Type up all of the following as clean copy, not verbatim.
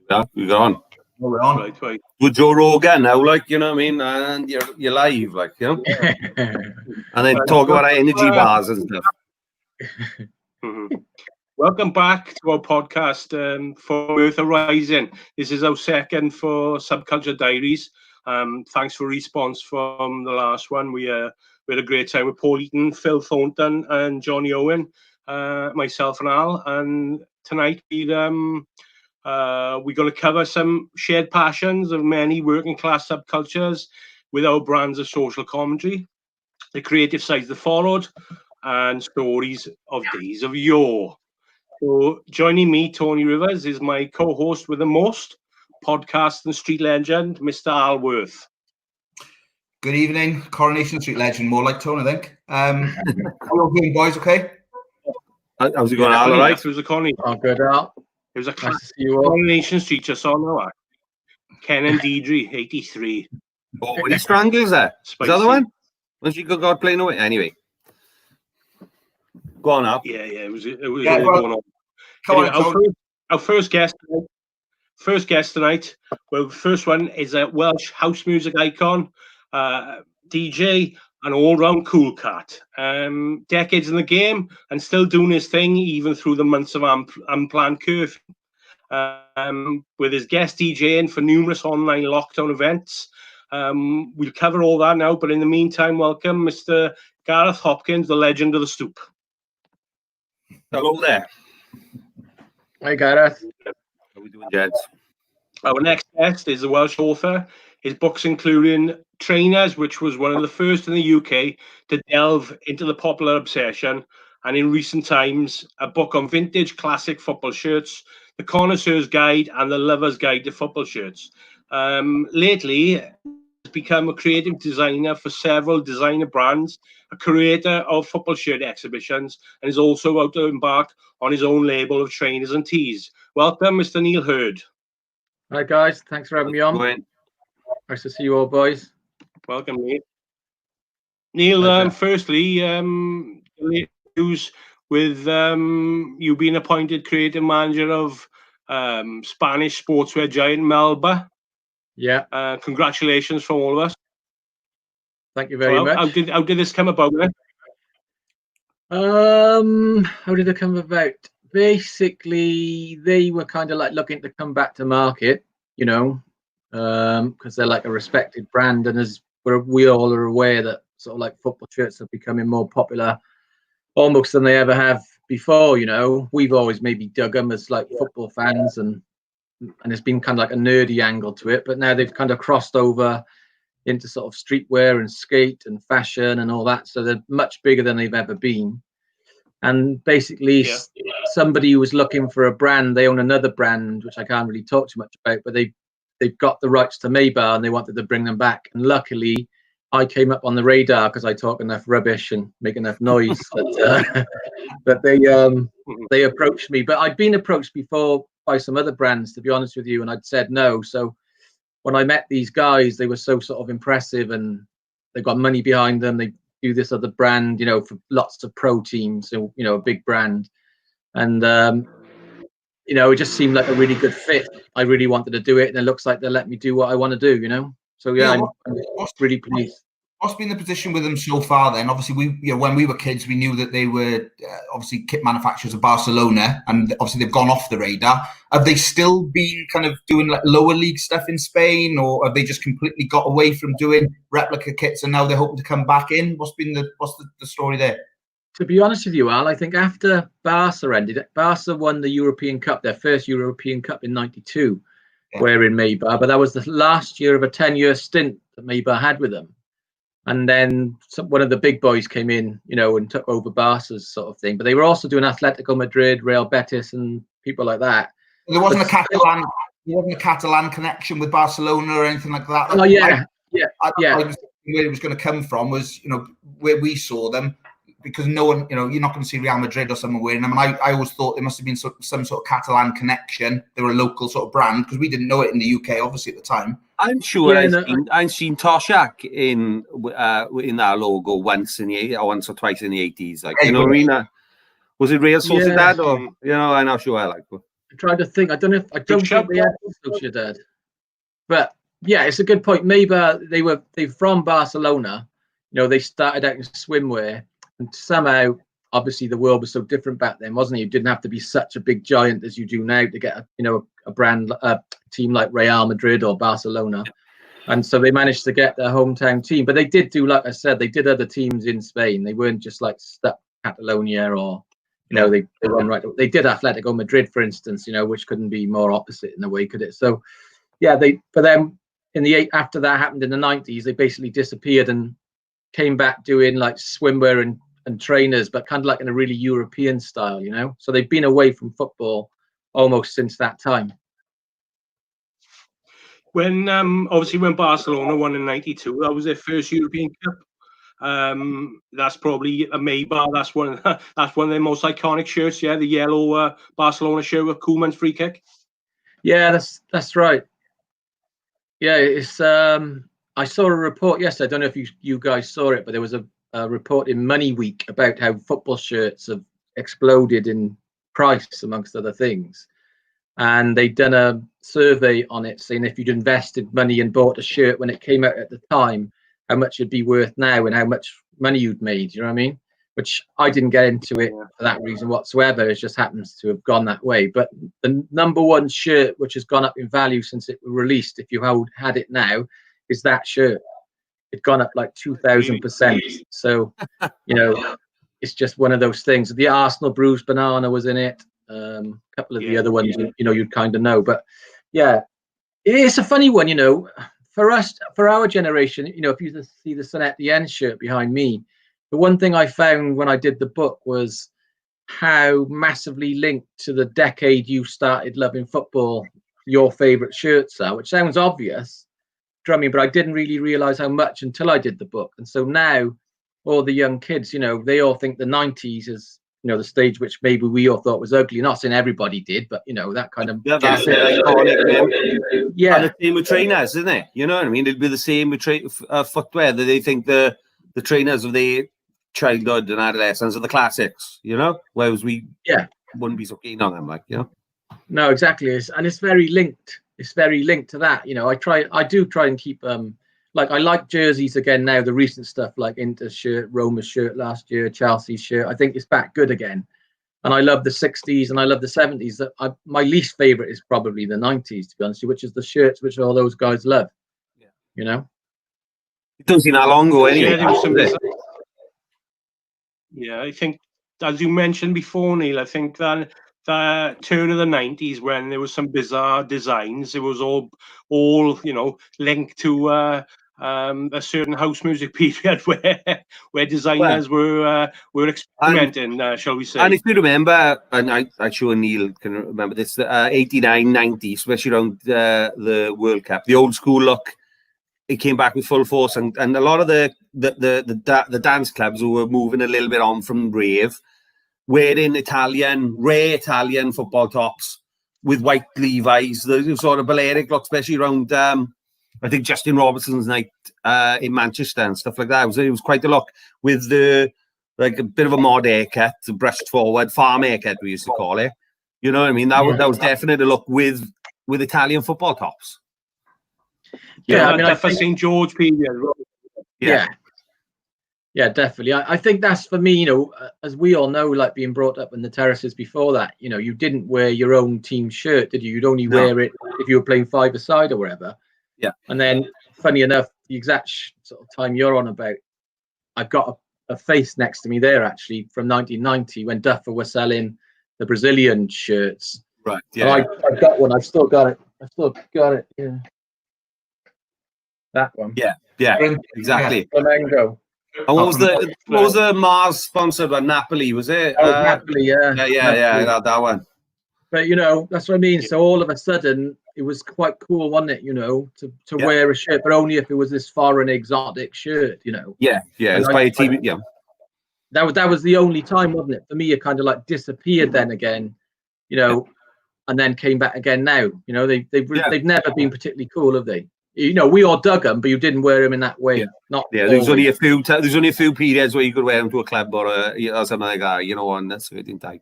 Yeah, we got on. We're on. Right. With Joe Rogan now, like, you know what I mean? And you're live, like, you know? And then talk about energy bars and stuff. Welcome back to our podcast for Earth Horizon. This is our second for Subculture Diaries. Thanks for response from the last one. We had a great time with Paul Eaton, Phil Thornton, and Johnny Owen, myself and Al. And tonight we're going to cover some shared passions of many working class subcultures with our brands of social commentary, the creative sides that followed, and stories of days of yore. So joining me, Tony Rivers, is my co-host with the most, podcast and street legend, Mr. Al Worth. Good evening, Coronation Street legend, more like Tone, I think. How are you doing, boys? Okay. How's it going, Al? All right? It was a Coronation. Oh, good, Al. It was a Nice to see you all. Coronation Street just on now. Ken and Deidre, 83. Oh, when he strangles there. Is that the one? When she got playing away? Anyway. Go on, Al. Yeah, it was Yeah, going on. Anyway, our first guest tonight. Well, first one is a Welsh house music icon, DJ, an all-round cool cat. Decades in the game and still doing his thing even through the months of unplanned curfew. With his guest DJing for numerous online lockdown events. We'll cover all that now, but in the meantime, welcome Mr. Gareth Hopkins, the legend of the stoop. Hello there. Hi, Gareth. How are we doing, gents? Our next guest is a Welsh author. His books including Trainers, which was one of the first in the UK to delve into the popular obsession, and in recent times, a book on vintage classic football shirts, The Connoisseur's Guide and The Lover's Guide to Football Shirts. Lately, he's become a creative designer for several designer brands, a curator of football shirt exhibitions, and is also about to embark on his own label of trainers and tees. Welcome, Mr. Neal Hurd. Hi, guys. Thanks for having me on. Nice to see you all, boys. Welcome, Neal. Neal, firstly, news with you being appointed creative manager of Spanish sportswear giant Melba. Yeah. Congratulations from all of us. Thank you very much. How did this come about then? How did it come about? Basically, they were kind of like looking to come back to market, you know, because they're like a respected brand, and as we all are aware that sort of like football shirts are becoming more popular almost than they ever have before. You know, we've always maybe dug them as like football fans, and it's been kind of like a nerdy angle to it, but now they've kind of crossed over into sort of streetwear and skate and fashion and all that, so they're much bigger than they've ever been. And basically somebody who was looking for a brand, they own another brand which I can't really talk too much about, but they've got the rights to Maybar and they wanted to bring them back, and luckily I came up on the radar because I talk enough rubbish and make enough noise that they approached me. But I'd been approached before by some other brands, to be honest with you, and I'd said no. So when I met these guys, they were so sort of impressive, and they got money behind them. They do this other brand, you know, for lots of pro teams, so, you know, a big brand. And, you know, it just seemed like a really good fit. I really wanted to do it, and it looks like they let me do what I want to do, you know? So, yeah, I'm really pleased. What's been the position with them so far then? Obviously, when we were kids, we knew that they were obviously kit manufacturers of Barcelona, and obviously they've gone off the radar. Have they still been kind of doing like lower league stuff in Spain, or have they just completely got away from doing replica kits and now they're hoping to come back in? What's the story there? To be honest with you, Al, I think after Barca ended, Barca won the European Cup, their first European Cup in '92, wearing Maybar, but that was the last year of a 10-year stint that Maybar had with them. And then one of the big boys came in, you know, and took over Barca's sort of thing. But they were also doing Atletico Madrid, Real Betis, and people like that. There wasn't a Catalan connection with Barcelona or anything like that. Oh yeah. I was where it was going to come from was, you know, where we saw them, because no one, you know, you're not going to see Real Madrid or someone wearing them. And I always thought there must have been some sort of Catalan connection. They were a local sort of brand, because we didn't know it in the UK, obviously, at the time. I'm sure I've seen Toshak in that logo once or twice in the 80s. Like, you know, Arena. Was it Real Sociedad or, you know, I'm not sure. I'm trying to think. I don't think they had Sociedad. But yeah, it's a good point. Maybe they're from Barcelona. You know, they started out in swimwear, and somehow, obviously, the world was so different back then, wasn't it? You didn't have to be such a big giant as you do now to get a brand, a team like Real Madrid or Barcelona. And so they managed to get their hometown team. But they did do, like I said, they did other teams in Spain. They weren't just like stuck Catalonia or, they went right. They did Atletico Madrid, for instance, which couldn't be more opposite in a way, could it? So, yeah, for them after that happened in the 90s, they basically disappeared and came back doing like swimwear and trainers, but kind of like in a really European style, So they've been away from football almost since that time. When obviously when Barcelona won in '92, that was their first European Cup. That's probably a Maybar. That's one of their most iconic shirts. Yeah, the yellow Barcelona shirt with Koeman's free kick. Yeah, that's right. Yeah, it's I saw a report yesterday. I don't know if you guys saw it, but there was a report in Money Week about how football shirts have exploded in price, amongst other things. And they'd done a survey on it, saying if you'd invested money and bought a shirt when it came out at the time, how much it'd be worth now and how much money you'd made. You know what I mean? Which I didn't get into it for that reason whatsoever. It just happens to have gone that way. But the number one shirt which has gone up in value since it was released, if you had it now, is that shirt. It's gone up like 2,000%. So, it's just one of those things. The Arsenal bruised banana was in it. A couple of the other ones, you'd kind of know. But yeah, it's a funny one, for us, for our generation, if you see the Sun at the End shirt behind me, the one thing I found when I did the book was how massively linked to the decade you started loving football your favorite shirts are, which sounds obvious, drumming, but I didn't really realize how much until I did the book. And so now all the young kids, they all think the 90s is, the stage which maybe we all thought was ugly. Not saying everybody did, but that kind of that's iconic. Yeah, and the same with trainers, isn't it? You know what I mean? It'd be the same with footwear. That they think the trainers of their childhood and adolescence are the classics, whereas we wouldn't be so keen on them, No, exactly. It's very linked. It's very linked to that. I do try and keep I like jerseys again now, the recent stuff like Inter shirt, Roma shirt last year, Chelsea shirt. I think it's back good again. And I love the 60s and I love the 70s. My least favorite is probably the 90s, to be honest, which is the shirts which all those guys love. Yeah. It doesn't seem that long ago anyway. Yeah, I think, as you mentioned before, Neil, I think that the turn of the 90s when there was some bizarre designs, it was all linked to a certain house music period where designers were experimenting, shall we say. And if you remember, and I'm sure Neil can remember this, 89, 90, especially around the World Cup, the old school look, it came back with full force, and a lot of the dance clubs who were moving a little bit on from rave, wearing rare Italian football tops with white Levi's, the sort of Balearic look, especially around, I think, Justin Robertson's night in Manchester and stuff like that. It was quite a look with a bit of a mod haircut, brushed forward, farm haircut, we used to call it. You know what I mean? That was definitely a look with Italian football tops. Yeah, I mean, for St. George period. Yeah, definitely. I think that's for me, as we all know, like being brought up in the terraces before that, you didn't wear your own team shirt, did you? You'd only wear it if you were playing five-a-side or wherever. Yeah. And then, funny enough, the exact sort of time you're on about, I've got a face next to me there, actually, from 1990, when Duffer were selling the Brazilian shirts. Right, yeah. I've got one. I've still got it. Yeah. That one. Yeah, exactly. Flamengo. And what was the Mars sponsored by Napoli? Was it? Napoli, yeah. Yeah, that one. But that's what I mean. So all of a sudden, it was quite cool, wasn't it? To wear a shirt, but only if it was this foreign exotic shirt. Yeah. It's by a team. Yeah. That was the only time, wasn't it? For me, it kind of like disappeared then again, and then came back again now. They've never been particularly cool, have they? We all dug them, but you didn't wear them in that way. There's only a few periods where you could wear them to a club or something like that. On that certain type.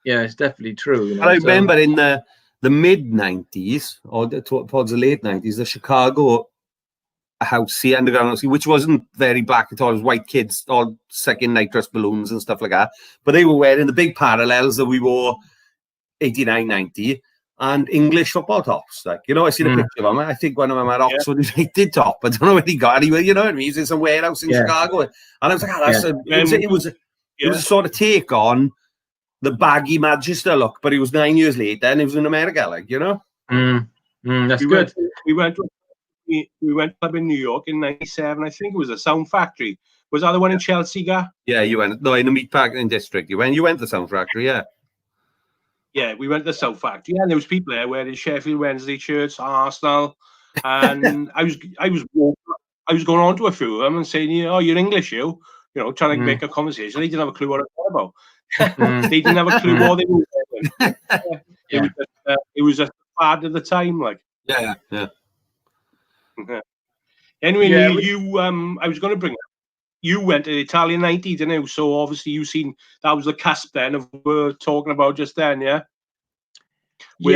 Yeah, it's definitely true. You know, And I remember in the mid 90s or towards the late 90s, the Chicago house, the underground house, which wasn't very black at all. It was white kids all sucking nitrous balloons and stuff like that. But they were wearing the big parallels that we wore 89, 90 and English football tops. Like, you know, I seen a picture of them. I think one of them had Oxford United top. I don't know where he got anywhere, you know what I mean? He's in some warehouse in Chicago. And I was like, it was a sort of take on the baggy Manchester look, but it was 9 years later and it was in America, like, you know? That's good. We went up in New York in '97. I think it was a Sound Factory. Was that the one in Chelsea, Gar? Yeah, you went. No, in the Meatpacking District. You went to the Sound Factory, yeah. Yeah, we went to the Sound Factory. Yeah, and there was people there wearing Sheffield Wednesday shirts, Arsenal, and I was going on to a few of them and saying, "Oh, you're English, you know, trying to make a conversation." They didn't have a clue what I was about. They didn't have a clue what they were doing. It was a fad at the time, like. Yeah. Anyway, Neal, you I was going to bring up. You went to the Italian 90, didn't you? So obviously you've seen that was the cusp then of what we're talking about just then, yeah. With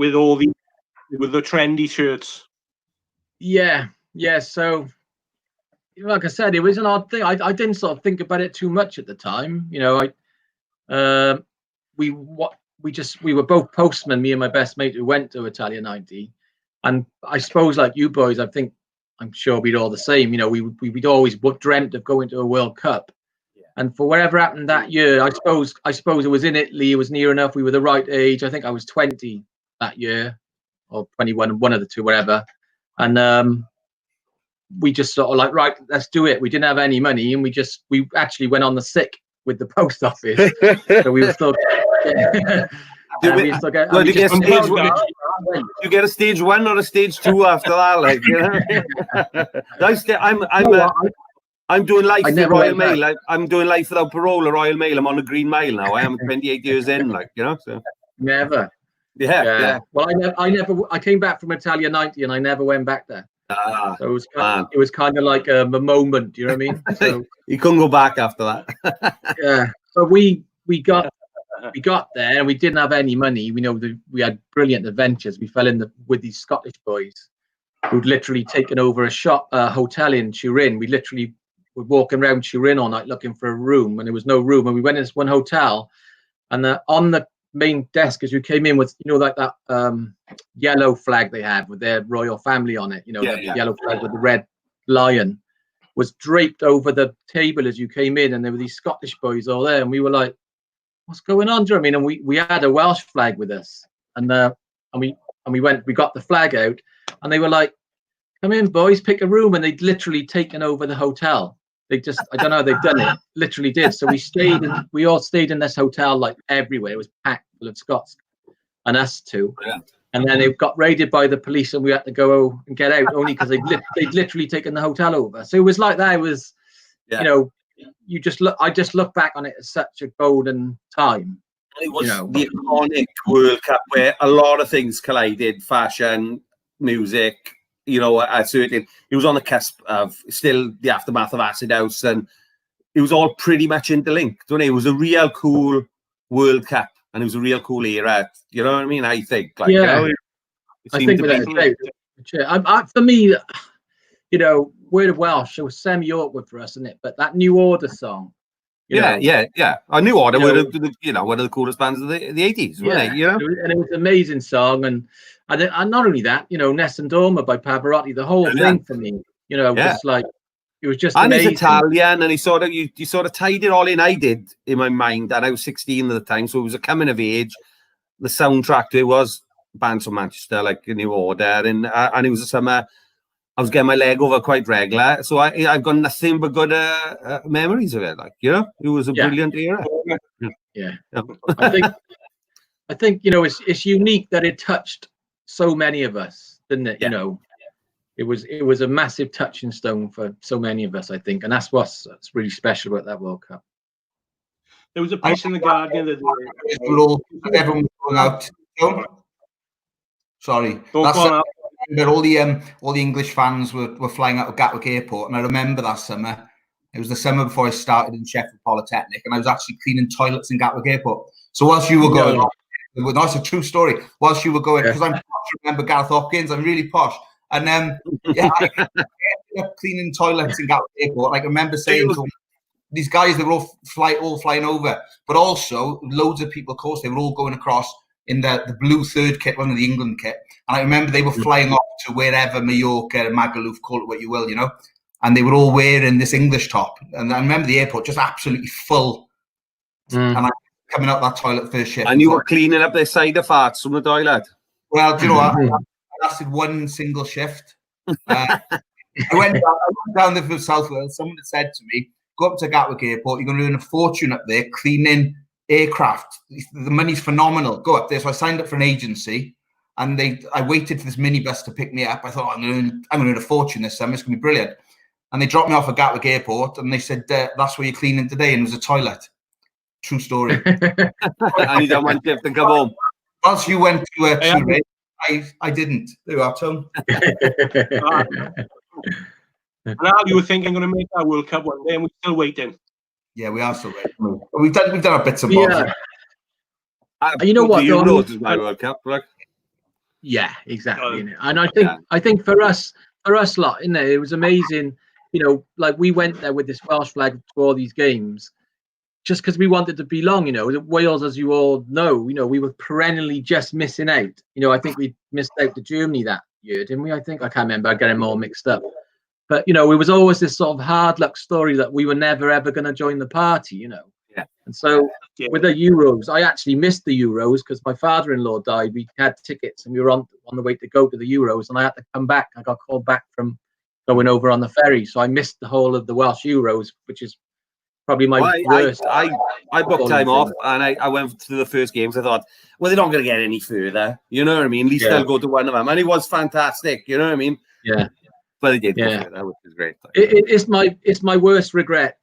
the trendy shirts. Yeah. So, like I said, it was an odd thing. I didn't sort of think about it too much at the time. You know, we were both postmen, me and my best mate, who went to Italian 90, and I suppose like you boys, I'm sure we'd all the same. You know, we'd always dreamt of going to a World Cup, and for whatever happened that year, I suppose it was in Italy. It was near enough. We were the right age. I think I was 20 that year, or 21, one of the two, whatever. And we just sort of like, right, let's do it. We didn't have any money, and we actually went on the sick with the post office. So we were still. You get a stage 1 or a stage 2 after that, like, you know. I'm doing life at Royal Mail. I'm doing life without parole at Royal Mail. I'm on the Green Mile now. I am 28 years in, like, you know. So never. Yeah. Well, I came back from Italia 90 and I never went back there. So it was kind of like a moment. Do you know what I mean? So you couldn't go back after that. Yeah. So we got there and we didn't have any money. We know that we had brilliant adventures. We fell in with these Scottish boys who'd literally taken over a hotel in Turin. We literally were walking around Turin all night looking for a room, and there was no room. And we went in this one hotel, and on the main desk as you came in was, you know, like that yellow flag they had with their royal family on it. You know, yellow flag with the red lion was draped over the table as you came in, and there were these Scottish boys all there, and we were like, what's going on? Do you know what I mean? And we had a Welsh flag with us, and we got the flag out, and they were like, come in, boys, pick a room. And they'd literally taken over the hotel. They just, I don't know, they've done it, literally did. So we all stayed in this hotel, like everywhere. It was packed full of Scots and us too. Yeah. And then it got raided by the police, and we had to go and get out only because they'd literally taken the hotel over. So it was like that. It was, you know, I just look back on it as such a golden time. It was the iconic World Cup where a lot of things collided: fashion, music. You know, certainly it was on the cusp of still the aftermath of Acid House, and it was all pretty much interlinked. Don't it? It was a real cool World Cup, and it was a real cool era. You know what I mean? I think, like, yeah, you know, I think for me, you know, Word of Welsh, it was semi-awkward for us, isn't it? But that New Order song. Yeah. I New Order were one of the coolest bands of the 80s, weren't they? You know? And it was an amazing song, and not only that, you know, Ness and Dorma by Pavarotti, the whole thing for me, you know, was like, it was just amazing. He's Italian, and he sort of you sort of tied it all in. I did in my mind, and I was 16 at the time, so it was a coming of age. The soundtrack to it was bands from Manchester, like New Order, and it was a summer. I was getting my leg over quite regular, so I've got nothing but good memories of it. Like, you know, it was a brilliant era. Yeah. I think you know, it's unique that it touched so many of us, didn't it? You know, it was a massive touching stone for so many of us, I think, and that's what's really special about that World Cup. There was a piece in the Guardian that everyone was going out. Sorry, that all the English fans were flying out of Gatwick Airport, and I remember that summer. It was the summer before I started in Sheffield Polytechnic, and I was actually cleaning toilets in Gatwick Airport. So whilst you were going, that's a true story. Whilst you were going, because I'm posh, remember Gareth Hopkins, I'm really posh. And yeah, I ended up cleaning toilets in Gatwick Airport. Like, I remember saying to these guys, they were all flying over, but also loads of people, of course, they were all going across in the blue third kit, one of the England kit. And I remember they were flying off to wherever, Mallorca, Magaluf, call it what you will, you know. And they were all wearing this English top. And I remember the airport just absolutely full. And I coming out that toilet first shift. And you were cleaning up their cider farts from the toilet. Well, do you know what? I lasted one single shift. I went down there for South Wales. Someone had said to me, go up to Gatwick Airport, you're going to earn a fortune up there cleaning aircraft. The money's phenomenal. Go up there. So I signed up for an agency, and I waited for this minibus to pick me up. I thought, I'm going to earn a fortune this summer. It's going to be brilliant. And they dropped me off at Gatwick Airport, and they said, that's where you're cleaning today. And it was a toilet. True story. And you don't want to come home. Whilst you went to Turin, I didn't. There you are, Tom. Now you were thinking going to make that World Cup one day, and we're still waiting. Yeah, we are still waiting. We've done our bits and bobs. You know what? You know, it's my World Cup, like. Yeah, exactly. And I think for us lot, it was amazing. You know, like we went there with this Welsh flag to all these games, just because we wanted to belong. You know, Wales, as you all know, we were perennially just missing out. You know, I think we missed out to Germany that year, didn't we? I can't remember. I get them all mixed up. But, it was always this sort of hard luck story that we were never, ever going to join the party, Yeah. And so with the Euros, I actually missed the Euros because my father-in-law died. We had tickets and we were on the way to go to the Euros, and I had to come back. I got called back from going over on the ferry. So I missed the whole of the Welsh Euros, which is probably my worst. I booked time off, and I went to the first games. I thought, well, they're not going to get any further. You know what I mean? At least they'll go to one of them. And it was fantastic. You know what I mean? Yeah. But they did. Yeah. That was great. It's my worst regret.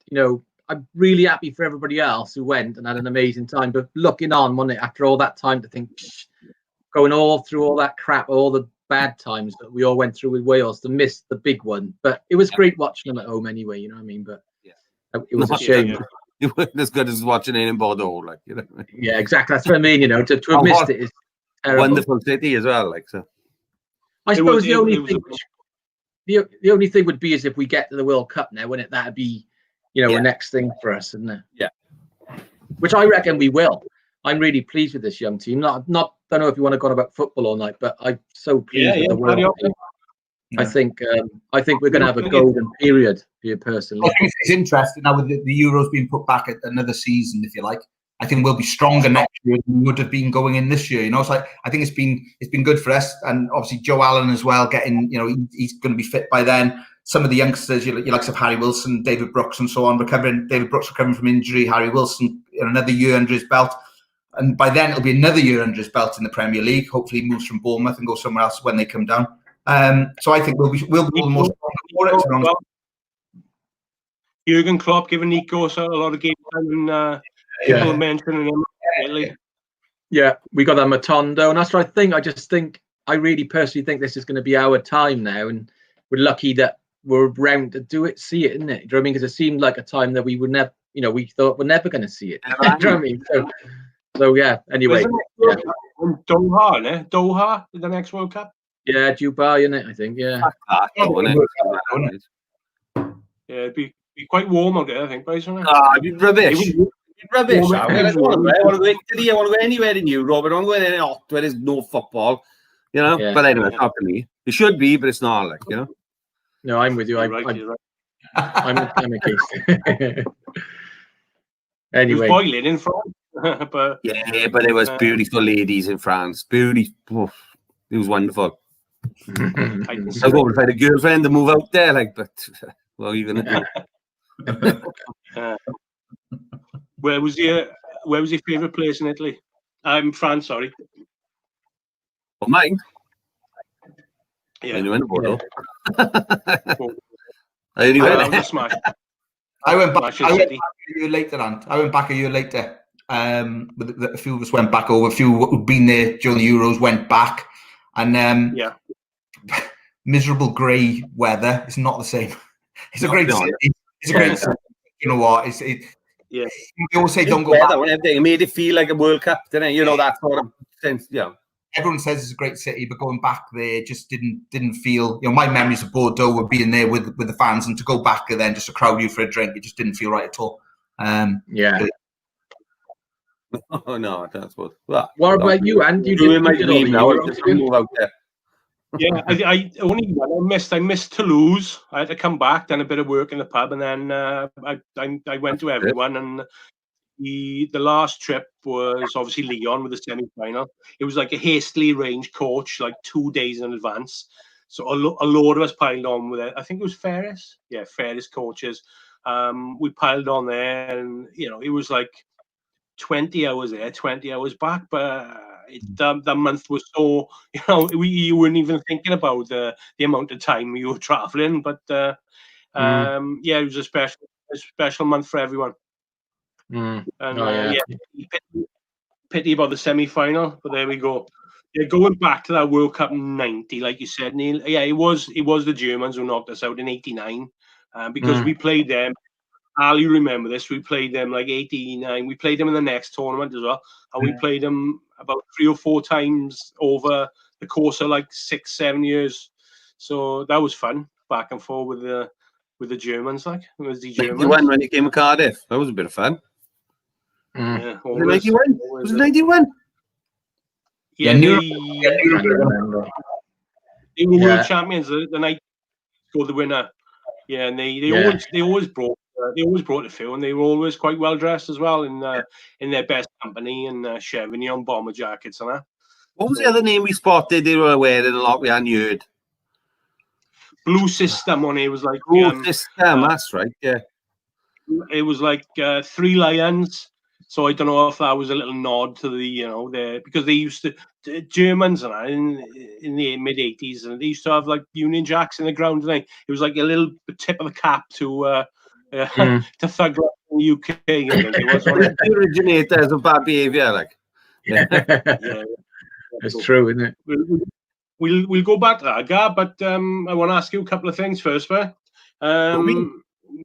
I'm really happy for everybody else who went and had an amazing time. But looking on, wasn't it, after all that time to think, going all through all that crap, all the bad times that we all went through with Wales, to miss the big one. But it was great watching them at home anyway. You know what I mean? But it was a shame. It wasn't as good as watching it in Bordeaux, like, Yeah, exactly. That's what I mean. To have missed it is terrible. Wonderful city as well, like so. I suppose the only thing would be is if we get to the World Cup now, wouldn't it? That'd be, the next thing for us, isn't it? Yeah. Which I reckon we will. I'm really pleased with this young team. Don't know if you want to go on about football all night, but I'm so pleased with the World Cup. I think we're going to have a golden period for you personally. I think it's interesting now with the Euros being put back at another season, if you like. I think we'll be stronger next year than we would have been going in this year. So I think it's been good for us, and obviously Joe Allen as well. Getting he's going to be fit by then. Some of the youngsters, you likes of Harry Wilson, David Brooks, and so on, recovering. David Brooks recovering from injury. Harry Wilson, another year under his belt, and by then it'll be another year under his belt in the Premier League. Hopefully, he moves from Bournemouth and goes somewhere else when they come down. So I think we'll be all the more stronger for it. Jurgen Klopp giving Nikos a lot of game time and. People mentioning him lately. Yeah, we got a Matondo, and that's what I think. I really personally think this is going to be our time now, and we're lucky that we're around to see it, isn't it? Do you know what I mean? Because it seemed like a time that we would never, we thought we're never going to see it. Do you know what I mean? So yeah. Anyway, Doha, the next World Cup. Yeah, Dubai, isn't it? I think. Yeah. Yeah, it'd be quite warm out there, I think, basically. It'd be rubbish. Rubbish. I want to go anywhere in Europe. I don't want to go anywhere hot where there's no football. Yeah. But anyway, it's not for me. It should be, but it's not, like, No, I'm with you. I'm a case. Anyway. It was boiling in France. But it was beautiful ladies in France. Beautiful. It was wonderful. I'll go and find a girlfriend to move out there, like, but what are you gonna do? Where was your favourite place in Italy? France, sorry. Well, mine. Yeah. I went to Bordeaux. I went back a year later, Ant. I went back a year later. A few of us went back over. A few who'd been there during the Euros went back, and miserable grey weather. It's not the same. It's a great city. It's a great city. You know what? Yeah. They always say don't go Yeah, back. that one, everything. It made it feel like a World Cup, didn't it? You know, that sort of sense. Yeah. Everyone says it's a great city, but going back there just didn't feel. You know, my memories of Bordeaux were being there with the fans, and to go back there then just to crowd you for a drink, it just didn't feel right at all. Yeah. Oh no, that's what. Well, What about you, Andy? You doing my did all the dream now. I Euros, just didn't you? move out there. Yeah, I only I missed Toulouse. I had to come back, done a bit of work in the pub, and then I went to everyone. And the last trip was obviously Lyon with the semi-final. It was like a hastily arranged coach, like 2 days in advance. So a load of us piled on with it. I think it was Ferris. Yeah, Ferris coaches. We piled on there, and you know, it was like 20 hours there, 20 hours back. But the month was so, you know, you weren't even thinking about the amount of time you were traveling. But yeah, it was a special month for everyone. Mm. And Oh, yeah. pity about the semi-final, but there we go. Yeah, going back to that World Cup in '90, like you said, Neil. Yeah, it was the Germans who knocked us out in '89, because we played them. Al, you remember this? We played them like '89. We played them in the next tournament as well, and we played them about 3 or 4 times over the course of like 6-7 years. So that was fun, back and forth with the Germans. Like it was the Germans. 91 when you came to Cardiff. That was a bit of fun. Yeah, Was it 91? Was it 91? Yeah, they were world champions the night scored the winner. Yeah, and they always brought a few, and they were always quite well dressed as well in their best company and Chevignon bomber jackets and that. What was the other name we spotted they were wearing a lot we hadn't heard? Blue System on it was like Blue System, that's right, yeah. It was like 3 lions. So I don't know if that was a little nod to the, because they used to, Germans and in the mid 80s, and they used to have like Union Jacks in the ground. And it was like a little tip of the cap to thug life in the UK. I think it was. The originators of bad behaviour, like. Yeah, it's true, isn't it? We'll go back to that, Gar, but I want to ask you a couple of things first, man.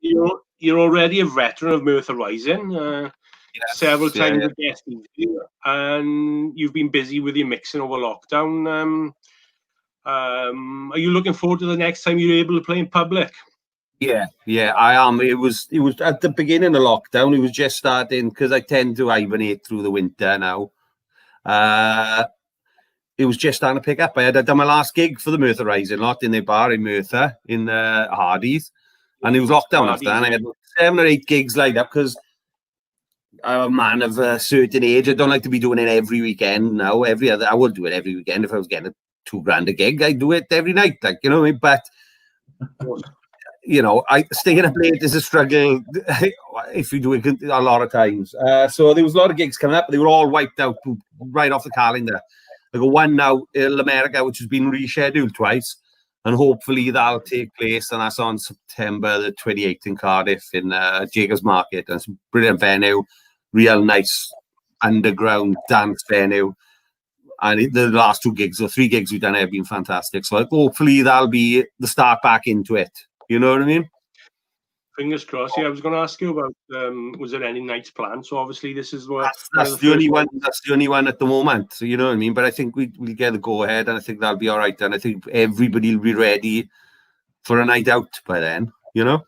You're already a veteran of Merthyr Rising. Several times a guest, and you've been busy with your mixing over lockdown. Are you looking forward to the next time you're able to play in public? Yeah, I am. It was at the beginning of lockdown. It was just starting because I tend to hibernate through the winter now. It was just starting to pick up. I had done my last gig for the Merthyr Rising lot in their bar in Merthyr in Hardy's, and it was lockdown after that. And I had 7 or 8 gigs lined up because I'm a man of a certain age. I don't like to be doing it every weekend now. I would do it every weekend if I was getting $2,000 a gig. I'd do it every night, like, you know what I mean? But you know, staying up late is a struggle if you do it a lot of times. So there was a lot of gigs coming up, but they were all wiped out right off the calendar. I got one now in America, which has been rescheduled twice, and hopefully that'll take place, and that's on September the 28th in Cardiff in Jacobs Market. And it's a brilliant venue, real nice underground dance venue. And the last 2 gigs or 3 gigs we've done have been fantastic. So hopefully that'll be the start back into it. You know what I mean? Fingers crossed. Yeah, I was going to ask you about was there any nights planned? So obviously this is that's the only one. That's the only one at the moment. So you know what I mean. But I think we'll get a go ahead, and I think that'll be all right. And I think everybody will be ready for a night out by then. You know.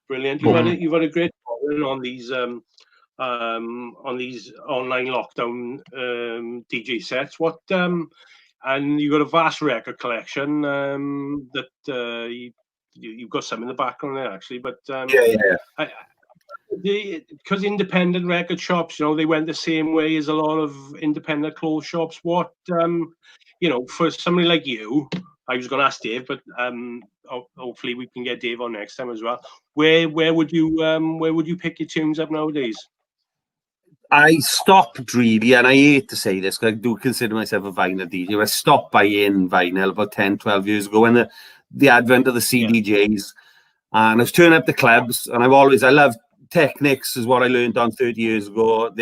Brilliant. You've had a great following on these online lockdown DJ sets. What and you've got a vast record collection that you've got some in the background there actually, but because independent record shops, you know, they went the same way as a lot of independent clothes shops. What you know, for somebody like you, I was going to ask Dave, but hopefully we can get Dave on next time as well. Where would you pick your tunes up nowadays? I stopped really, and I hate to say this because I do consider myself a vinyl DJ. I stopped buying vinyl about 10, 12 years ago when the advent of the CDJs, and I was turning up the clubs, and I love Technics is what I learned on 30 years ago. But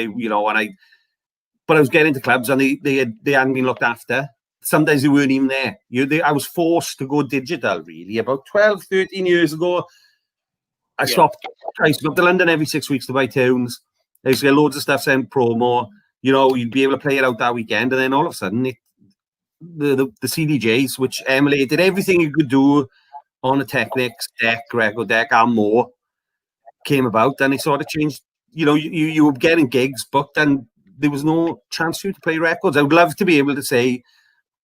I was getting into clubs and they hadn't been looked after. Sometimes they weren't even there. I was forced to go digital really about 12, 13 years ago. I stopped. I used to go up to London every 6 weeks to buy tunes. I used to get loads of stuff sent promo. You know, you'd be able to play it out that weekend, and then all of a sudden, the CDJs, which emulated everything you could do on a Technics deck, record deck, and more, came about, and it sort of changed. You know, you were getting gigs booked, and there was no chance for you to play records. I would love to be able to say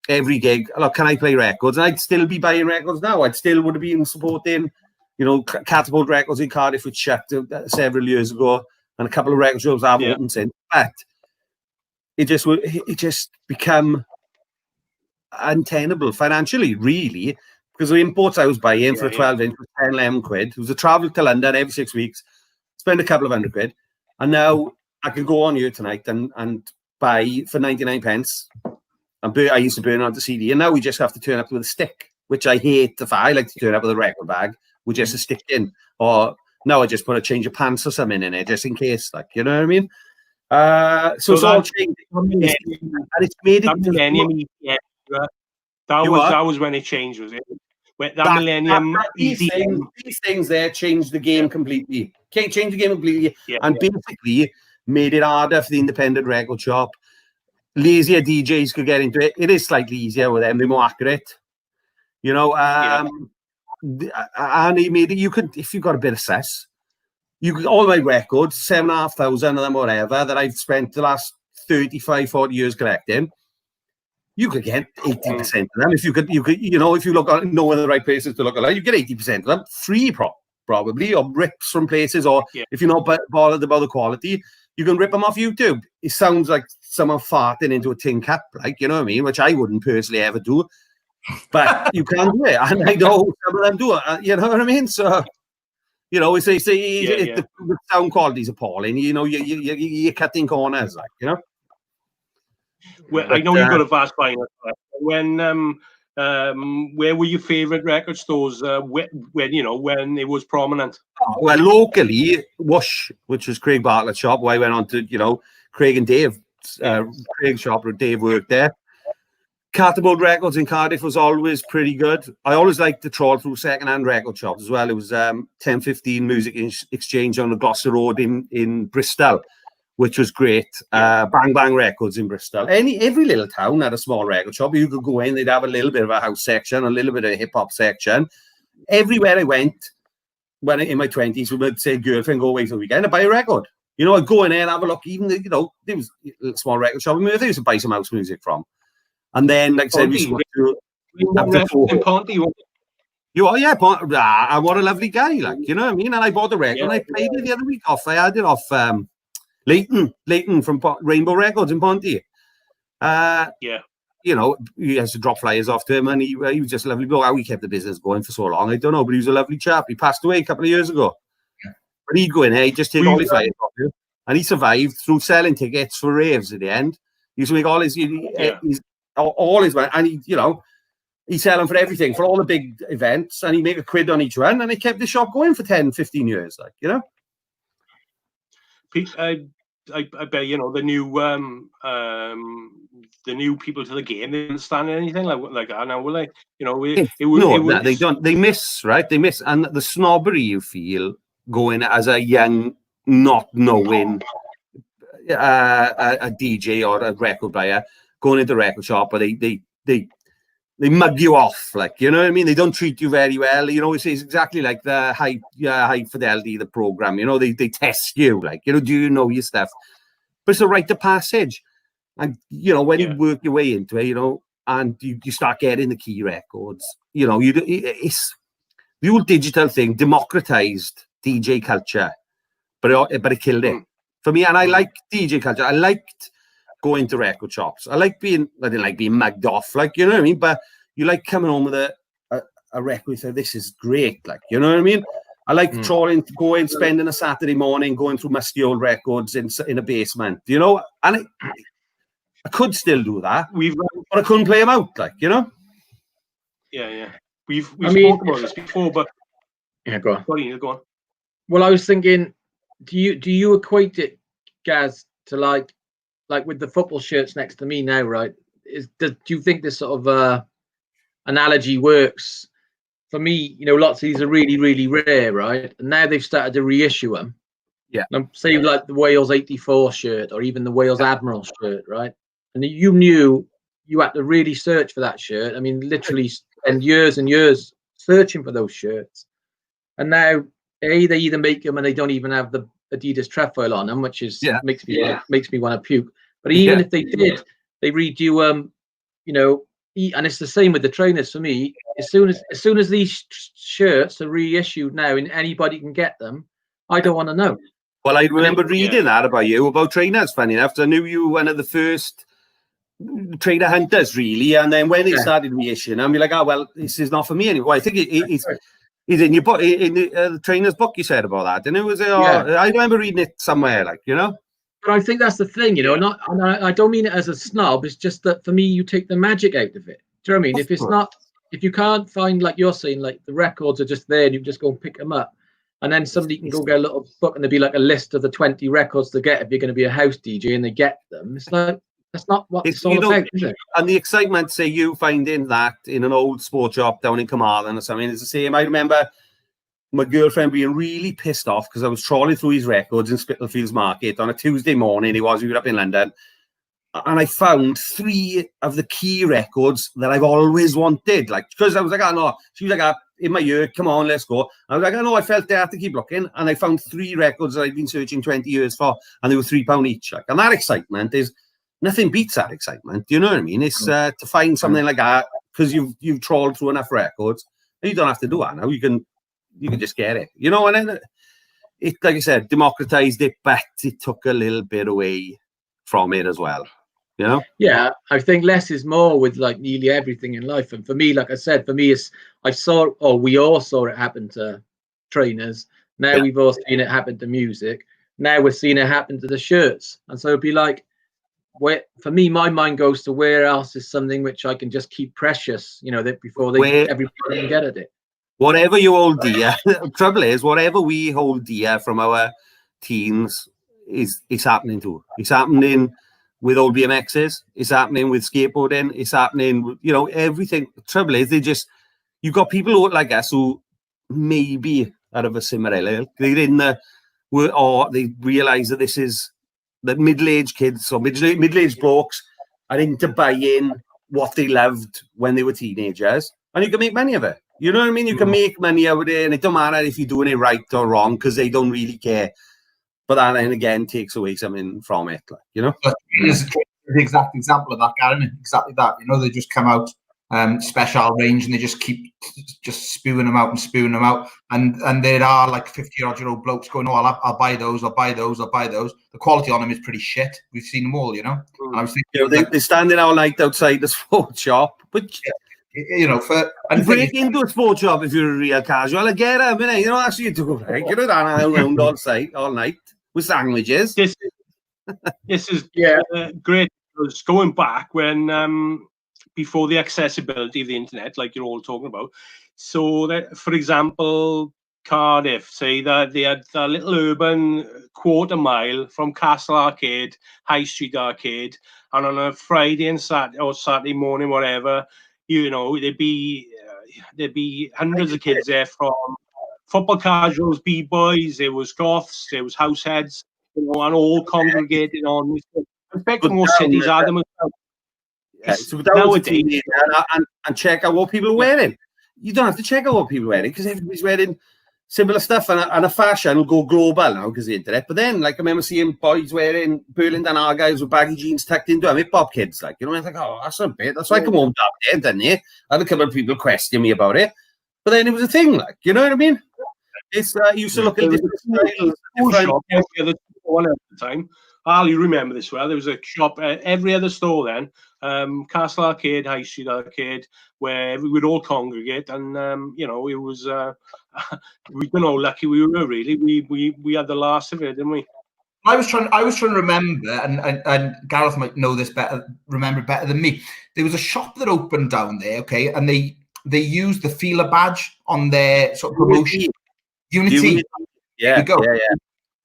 every gig, look, can I play records? And I'd still be buying records now. I'd still would have been supporting, you know, Catapult Records in Cardiff, which shut several years ago, and a couple of record shows I've opened since. But it just become untenable financially, really, because the imports I was buying for a 12-inch was 10, 11 quid. It was a travel to London every 6 weeks, spend a couple of £100, and now I can go on here tonight and buy for 99 pence. I used to burn on the CD, and now we just have to turn up with a stick, which I hate. I like to turn up with a record bag with just a stick in, or now I just put a change of pants or something in it just in case, like, you know what I mean? So it's all changed, and it's made it. That was when it changed, was it? That millennium. These things there changed the game completely. Changed the game completely, and basically made it harder for the independent record shop. Lazier DJs could get into it. It is slightly easier with them; they're more accurate, you know. And he made it. You could, if you got a bit of cess, you could, all my records, 7,500 of them, whatever, that I've spent the last 35, 40 years collecting. You could get 80% of them if you could, you know, if you look on, know where the right places to look at, you get 80% of them free, probably, or rips from places, or if you're not bothered about the quality, you can rip them off YouTube. It sounds like someone farting into a tin cup, like, you know what I mean, which I wouldn't personally ever do, but you can do it, and I know some of them do it. You know what I mean? So, you know, the sound quality is appalling. You know, you're cutting corners, like, you know. Well, I know you've got a vast find. When where were your favourite record stores? When you know, when it was prominent? Well, locally, Whoosh, which was Craig Bartlett's shop, where I went on to, you know, Craig and Dave, Craig's shop where Dave worked there. Catapult Records in Cardiff was always pretty good. I always liked the trawl through second-hand record shops as well. It was 1015 Music Exchange on the Gloucester Road in Bristol, which was great. Bang Bang Records in Bristol. Every little town had a small record shop. You could go in, they'd have a little bit of a house section, a little bit of a hip-hop section. Everywhere I went, when in my 20s, we would say, girlfriend, go away for the weekend and buy a record. You know, I'd go in there and have a look. Even, you know, there was a small record shop in Merthyr I used to buy some house music from. And then, like I said, we used to in Ponty. You are, yeah. What a lovely guy, like, you know what I mean? And I bought the record and I played it the other week off. I had it off Leighton from Rainbow Records in Ponty. You know, he has to drop flyers off to him, and he was just a lovely bloke. How he kept the business going for so long, I don't know, but he was a lovely chap. He passed away a couple of years ago. But he'd go in here, he'd just take all his flyers off him, and he survived through selling tickets for raves at the end. He used to make all his money, and he, you know, he'd sell them for everything, for all the big events, and he'd make £1 on each one, and he kept the shop going for 10, 15 years, like, you know. I bet, you know, the new people to the game, they understand anything like that now, will they? You know, they don't. They miss, right? They miss, and the snobbery you feel going as a young, not knowing a DJ or a record buyer going into the record shop, but they mug you off, like, you know what I mean? They don't treat you very well. You know, it's exactly like the high fidelity, the program. You know, they test you, like, you know, do you know your stuff? But it's a rite of passage, and you know, when you work your way into it, you know, and you start getting the key records. You know, it's the old digital thing democratized DJ culture, but it killed it for me. And I like DJ culture. I liked going to record shops. I didn't like being mugged off, like, you know what I mean? But you like coming home with a record and say, this is great, like, you know what I mean? I like going, spending a Saturday morning going through musty old records in a basement, you know? And I could still do that, but I couldn't play them out, like, you know? Yeah. We've spoken about this before, but go on. Go on. Well, I was thinking, do you equate it, Gaz, to like with the football shirts next to me now, right? Do you think this sort of analogy works for me, lots of these are really, really rare, right? And now they've started to reissue them. Yeah. And say like the Wales '84 shirt, or even the Wales Admiral shirt, right? And you knew you had to really search for that shirt. I mean, literally spend years and years searching for those shirts. And now, they either make them and they don't even have the Adidas trefoil on them, which is makes me want to puke. But even if they did, they redo and it's the same with the trainers for me. As soon as these shirts are reissued now and anybody can get them, I don't want to know. Well, I remember reading that about you, about trainers, funny enough. I knew you were one of the first trainer hunters, really. And then when it started reissuing, I'm like, oh, well, this is not for me anymore. I think it's in your book, in the trainer's book, you said about that. And it was, I remember reading it somewhere, But I think that's the thing, I don't mean it as a snob. It's just that for me, you take the magic out of it. Do you know what I mean? If it's not, if you can't find, like you're saying, like the records are just there and you just go and pick them up. And then somebody can go get a little book and there'll be like a list of the 20 records to get if you're going to be a house DJ and they get them. It's like, that's not what it's all about, is it? And the excitement, say you finding that in an old sports shop down in Carmarthen or something, it's the same. I remember my girlfriend being really pissed off because I was trawling through his records in Spitalfields Market on a Tuesday morning. We were up in London. And I found 3 of the key records that I've always wanted. Because I was like, oh, no. She was like, in my ear, come on, let's go. I was like, oh, no, I felt I had to keep looking. And I found 3 records that I've been searching 20 years for. And they were £3 each. And that excitement is, nothing beats that excitement. Do you know what I mean? It's to find something like that because you've trawled through enough records. And you don't have to do that now. You can just get it. And then it, like I said, democratized it, but it took a little bit away from it as well. Yeah, I think less is more with like nearly everything in life. And for me, like I said, we all saw it happen to trainers. Now we've all seen it happen to music. Now we're seeing it happen to the shirts. And so it'd be like, for me, my mind goes to where else is something which I can just keep precious, that before everybody can get at it. Whatever you hold dear, the trouble is, whatever we hold dear from our teens it's happening too. It's happening with old BMXs. It's happening with skateboarding. It's happening with, everything. The trouble is, you've got people who like us who maybe are of a similar ilk. They're in or they realise that this is that middle-aged kids or middle-aged blokes are into buying what they loved when they were teenagers, and you can make money of it. You know what I mean? You can make money out of it, and it don't matter if you're doing it right or wrong because they don't really care. But that then again takes away something from it, It's the exact example of that, Gareth. Exactly that. They just come out special range and they just keep just spewing them out, and there are like 50-odd-year-old blokes going, oh, I'll buy those, I'll buy those. The quality on them is pretty shit. We've seen them all, And I was thinking, they're standing all night outside the sports shop, but break into a sports shop if you're a real casual. I get it, actually you took a break, around all night with sandwiches. This is great. Because going back when before the accessibility of the internet, like you're all talking about. So that, for example, Cardiff, say that they had a little urban quarter mile from Castle Arcade, High Street Arcade, and on a Friday and Saturday morning, whatever, there'd be hundreds of kids there from football casuals, b-boys, there was goths, there was house heads, and all congregated on this. I expect most cities are them as well. So nowadays, and check out what people are wearing. You don't have to check out what people are wearing because everybody's wearing similar stuff, and a fashion will go global now because of the internet. But then, I remember seeing boys wearing Burlington Argyles with baggy jeans tucked into them, hip-hop kids, I was like, oh, that's a bit. That's why I come home that day, didn't it? I had a couple of people question me about it, but then it was a thing, you know what I mean? It's you used to look at different styles. One at the time. Al, you remember this well. There was a shop every other store then, Castle Arcade, High Street Arcade, where we would all congregate, and it was we don't know, lucky we were really. We had the last of it, didn't we? I was trying to remember, and Gareth might know this better, remember better than me. There was a shop that opened down there, okay, and they used the feeler badge on their sort of promotion. Unity. Yeah, you go. Yeah.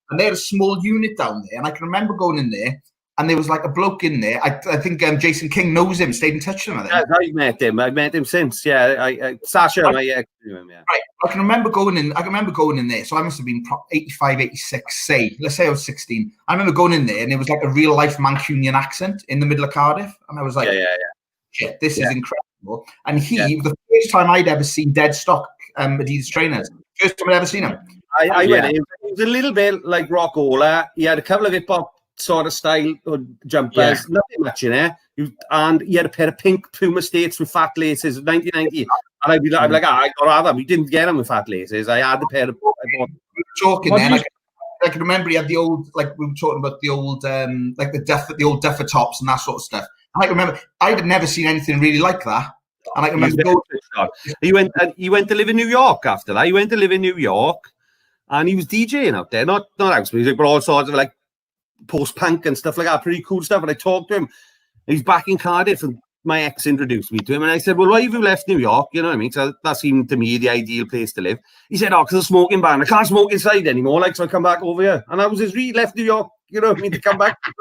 And they had a small unit down there, and I can remember going in there, and there was like a bloke in there. I think Jason King knows him, stayed in touch with him. I think. Yeah, I met him. I've met him since. Yeah, Sasha, my ex, knew him, yeah. Right. I can remember going in there. So I must have been 85, 86, let's say I was 16. I remember going in there and it was like a real life Mancunian accent in the middle of Cardiff. And I was like, shit, this is incredible. And the first time I'd ever seen dead stock Adidas trainers. First time I'd ever seen him. I went in. It was a little bit like Rockola. He had a couple of hip-hop sort of style jumpers, nothing much in there. And he had a pair of pink Puma States with fat laces, 1990. And I'd be like, I got them. We didn't get them with fat laces. I had the pair of. We were talking then. I can remember he had the old, like we were talking about the old, like the old Duffer tops and that sort of stuff. And I can remember I had never seen anything really like that. And I can remember he went to live in New York after that. He went to live in New York, and he was DJing out there, not house music, but all sorts of like post-punk and stuff like that, pretty cool stuff. And I talked to him. He's back in Cardiff, and my ex introduced me to him. And I said, well, why have you left New York? You know what I mean? So that seemed to me the ideal place to live. He said, because of smoking ban. I can't smoke inside anymore, like, so I come back over here. And I was just really left New York, you know what I mean, to come back. Right?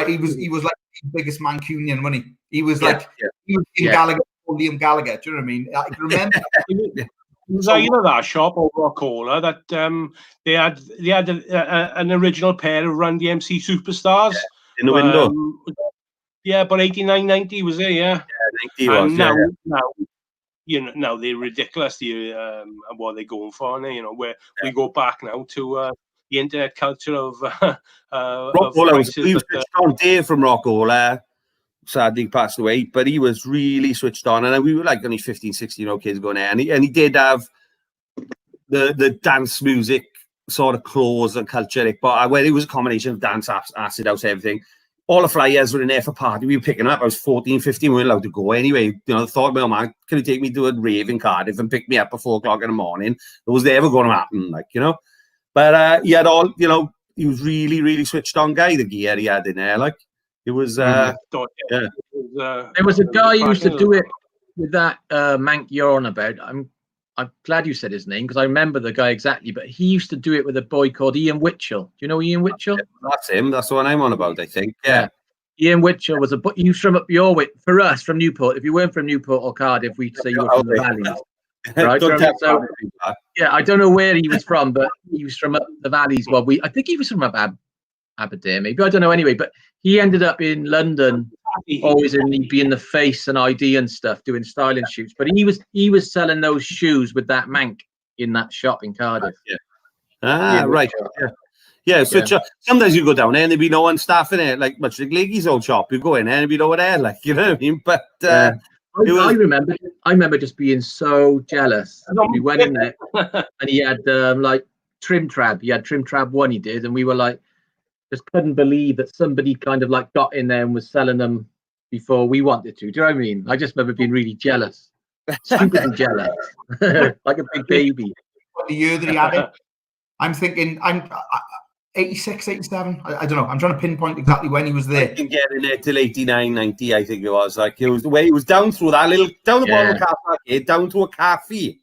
He was like the biggest Mancunian, wasn't he? He was like he was Gallagher, Liam Gallagher. Do you know what I mean? I can remember. Was either that shop or Rockola that they had an original pair of Run DMC Superstars in the window. But 89, 90 was there. Yeah, 90 was. Now, you know, now they're ridiculous. What they're going for now. You know, where we go back now to the internet culture of Rockola. He was switched on. Dave from Rockola sadly passed away, but he was really switched on, and we were like only 15, 16-year-old kids going there, and he did have the dance music sort of clothes and culture, but where it was a combination of dance, acid house, everything. All the flyers were in there for party. We were picking them up. I was 14, 15. We weren't allowed to go anyway. You know, I thought, well, man, can you take me to a rave in Cardiff and pick me up at 4 o'clock in the morning? It was never going to happen, like, you know. But he had all, you know, he was really, really switched on guy, the gear he had in there, like. It was, there was a guy who used to do it with that Mank you're on about. I'm glad you said his name because I remember the guy exactly. But he used to do it with a boy called Ian Witchell. Do you know Ian Witchell? That's him. That's the one I'm on about, I think. Yeah. Ian Witchell was he was from up your way. For us, from Newport. If you weren't from Newport or Cardiff, we'd say you were from the valleys. Right? I don't know where he was from, but he was from up the valleys. Well, I think he was from up Aberdeen, maybe, I don't know. Anyway, but he ended up in London, always be in the face and ID and stuff, doing styling shoots. But he was selling those shoes with that Mank in that shop in Cardiff. Right. Yeah. So sometimes you go down there and there'd be no one staff in it, like much like Leggy's old shop. You go in there and there'd be no one there, like, you know what I mean? But I remember just being so jealous. We went in there and he had like Trim Trab. He had Trim Trab 1, he did, and we were like, just couldn't believe that somebody kind of like got in there and was selling them before we wanted to. Do you know what I mean? I just remember being really jealous, stupidly jealous, like a big baby. What the year that he had it? I'm thinking, 86, 87. I don't know. I'm trying to pinpoint exactly when he was there. I didn't get in there till 89, 90, I think it was. Like, it was the way he was down through that little, down the bottom of the cafe, down to a cafe.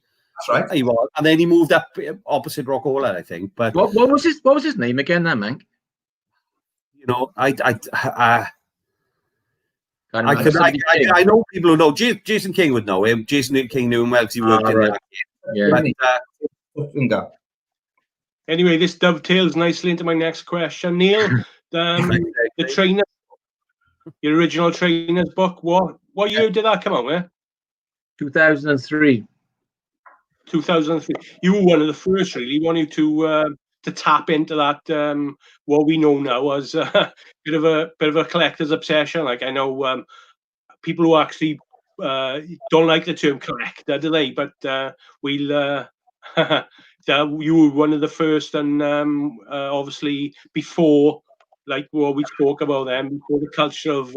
That's right. He was. And then he moved up opposite Rockola, I think. But what was his name again, then, Mank? You know, I know people who know. Jason King would know him. Jason King knew him well because he worked in that. Anyway, this dovetails nicely into my next question, Neal. The trainer, your original trainer's book. What year did that come out with? 2003. 2003. You were one of the first, really. Wanted to tap into that what we know now as a bit of a collector's obsession. Like, I know people who actually don't like the term collector, do they? But you were one of the first, and obviously before, like what we spoke about then, before the culture of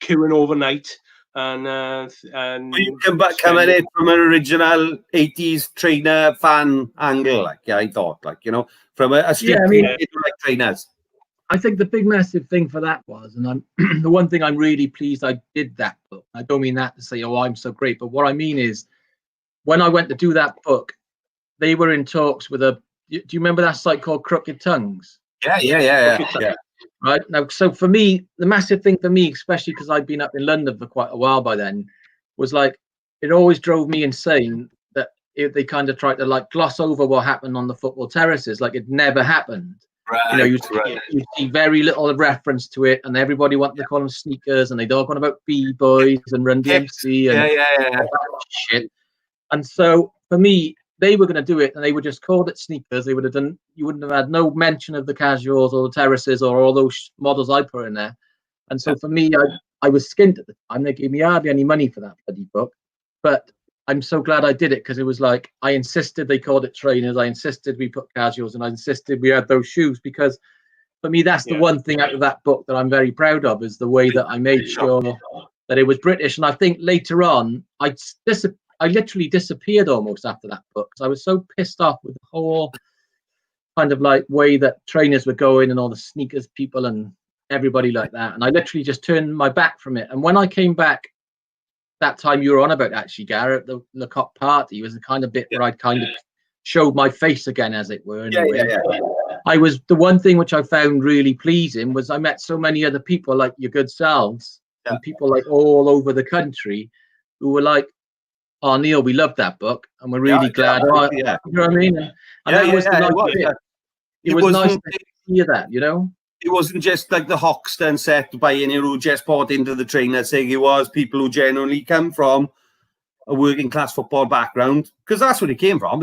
queuing overnight. And you coming in from an original 80s trainer fan angle, like, I thought, like, you know, from a street like trainers. I think the big massive thing for that was, and I'm the one thing I'm really pleased I did that book. I don't mean that to say, oh, I'm so great, but what I mean is, when I went to do that book, they were in talks with do you remember that site called Crooked Tongues? Yeah. Right now, so for me, the massive thing for me, especially because I'd been up in London for quite a while by then, was like it always drove me insane that they kind of tried to like gloss over what happened on the football terraces, like it never happened. Right, you know, you see very little reference to it, and everybody wanted to call them sneakers, and they talk on about B-boys and Run DMC and all that shit. And so for me, they were going to do it, and they would just call it sneakers. They would have done. You wouldn't have had no mention of the casuals or the terraces or all those models I put in there. And so for me, I was skint at the time. They gave me hardly any money for that bloody book, but I'm so glad I did it, because it was like I insisted they called it trainers. I insisted we put casuals, and I insisted we had those shoes, because for me, that's the one thing out of that book that I'm very proud of, is the way that I made sure that it was British. And I think later on, I literally disappeared almost after that book, because I was so pissed off with the whole kind of like way that trainers were going and all the sneakers people and everybody like that. And I literally just turned my back from it. And when I came back, that time you were on about, actually, Gareth, the Lecoq party was the kind of bit where I kind of showed my face again, as it were. I was, the one thing which I found really pleasing was I met so many other people like your good selves and people like all over the country who were like, "Oh, Neal, we loved that book, and we're really glad." You know what I mean? And that was the nice bit. It was nice to hear that, you know? It wasn't just like the Hoxton set by any who just bought into the trainer saying. It was people who genuinely come from a working class football background, because that's where it came from.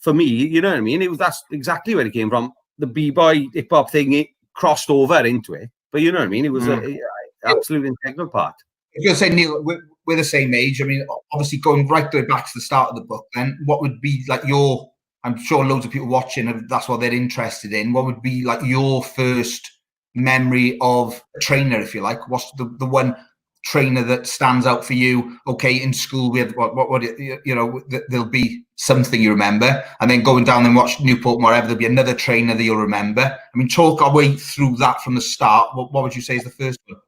For me, you know what I mean? That's exactly where it came from. The b-boy hip hop thing, it crossed over into it, but you know what I mean? It was an absolute integral part. I was going to say, Neal, we're the same age. I mean, obviously going right the way back to the start of the book, then what would be like your, I'm sure loads of people watching, that's what they're interested in. What would be like your first memory of a trainer, if you like? What's the one trainer that stands out for you? Okay, in school we had what you know, there'll be something you remember, and then going down and watch Newport, wherever, there'll be another trainer that you'll remember. I mean, talk our way through that from the start. What would you say is the first one?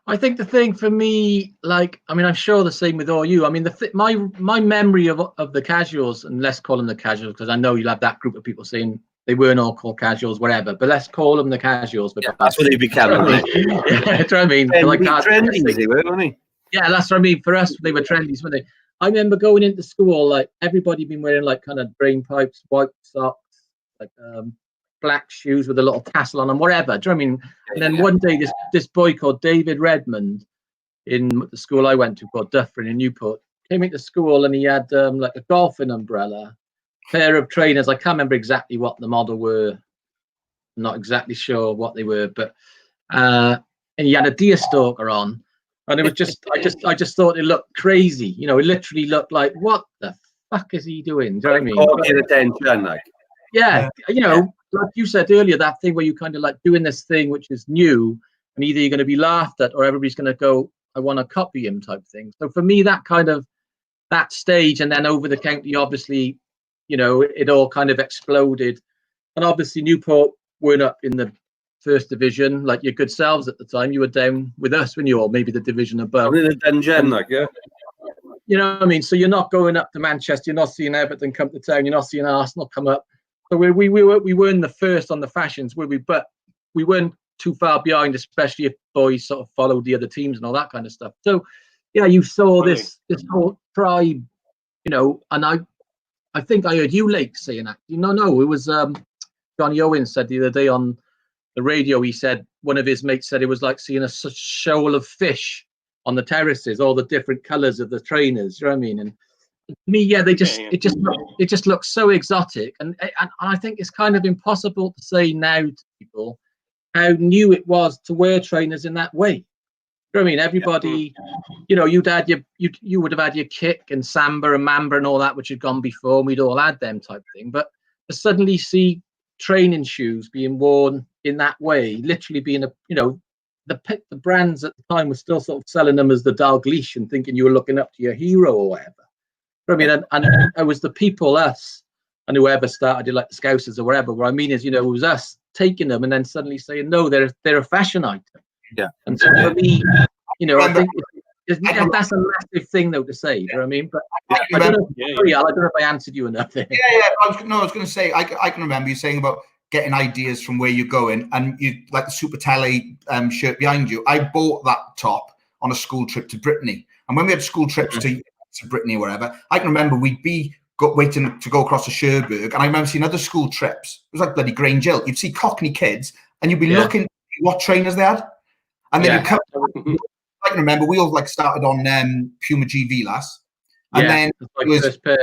I think the thing for me, like, I mean, I'm sure the same with all you. I mean, my memory of the casuals, and let's call them the casuals, because I know you'll have that group of people saying they weren't all called casuals, whatever, but let's call them the casuals. That's what they became. Do you know what I mean? Trendy, they were, weren't they? Yeah, that's what I mean. For us, they were trendies, weren't they? I remember going into school, like everybody been wearing like kind of drain pipes, white socks, like black shoes with a little tassel on them, whatever. Do you know what I mean? And then one day, this boy called David Redmond in the school I went to, called Dufferin in Newport, came into school, and he had like a golfing umbrella, pair of trainers. I can't remember exactly what the model were. I'm not exactly sure what they were, but and he had a deer stalker on, and it was just I just thought it looked crazy. You know, it literally looked like, what the fuck is he doing? Do you know what I mean? Attention, like. Yeah, you know, like you said earlier, that thing where you kind of like doing this thing which is new, and either you're going to be laughed at or everybody's going to go, I want to copy him type thing. So for me, that stage, and then over the county, obviously, you know, it all kind of exploded. And obviously Newport weren't up in the first division like your good selves at the time. You were down with us when you all maybe the division above. In the dungeon, like, yeah. You know what I mean? So you're not going up to Manchester, you're not seeing Everton come to town, you're not seeing Arsenal come up. So we weren't the first on the fashions, were we? But we weren't too far behind, especially if boys sort of followed the other teams and all that kind of stuff. So yeah, you saw this whole tribe, you know. And I think I heard you, Lake, saying that. No, it was Johnny Owens said the other day on the radio. He said one of his mates said it was like seeing a shoal of fish on the terraces, all the different colours of the trainers. You know what I mean? And me, yeah, it just looks so exotic, and I think it's kind of impossible to say now to people how new it was to wear trainers in that way. You know what I mean? Everybody, you know, you would have had your kick and samba and mamba and all that, which had gone before, and we'd all had them type thing. But to suddenly see training shoes being worn in that way, literally being the brands at the time were still sort of selling them as the Dalglish and thinking you were looking up to your hero or whatever. I mean, and it was the people, us, and whoever started it, like the Scousers or whatever. What I mean is, you know, it was us taking them and then suddenly saying, no, they're a fashion item. Yeah. And so for me, you know, I think that's a massive thing, though, to say. You know what I mean? But I don't know if I answered you enough there. I was going to say, I can remember you saying about getting ideas from where you're going, and you like the Super Tele shirt behind you. I bought that top on a school trip to Brittany, and when we had school trips to Brittany or wherever, I can remember we'd be waiting to go across to Cherbourg, and I remember seeing other school trips. It was like bloody Grange Hill. You'd see Cockney kids, and you'd be looking what trainers they had, and then you come. I can remember we all like started on Puma GV last, and then it was first pair.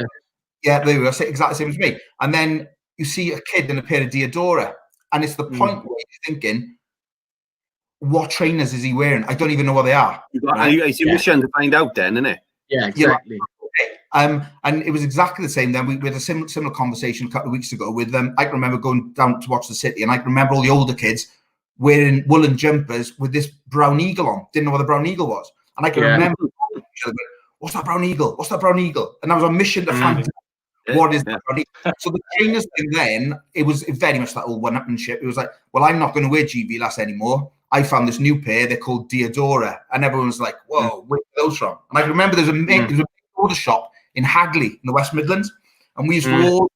Yeah, they were exactly the same as me. And then you see a kid in a pair of Diodora, and it's the point where you're thinking, what trainers is he wearing? I don't even know what they are. It's your mission to find out then, isn't it? Yeah, exactly. And it was exactly the same then. We had a similar conversation a couple of weeks ago with them. I can remember going down to watch the City, and I can remember all the older kids wearing woolen jumpers with this brown eagle on. Didn't know what the brown eagle was. And I can remember, what's that brown eagle? What's that brown eagle? And I was on a mission to find what is that brown eagle? So the trainers thing then, it was very much that old one-upmanship. It was like, well, I'm not going to wear GB Last anymore. I found this new pair. They're called Diodora. And everyone was like, whoa, where are those from? And I can remember there was a order shop in Hagley in the West Midlands. And we used to all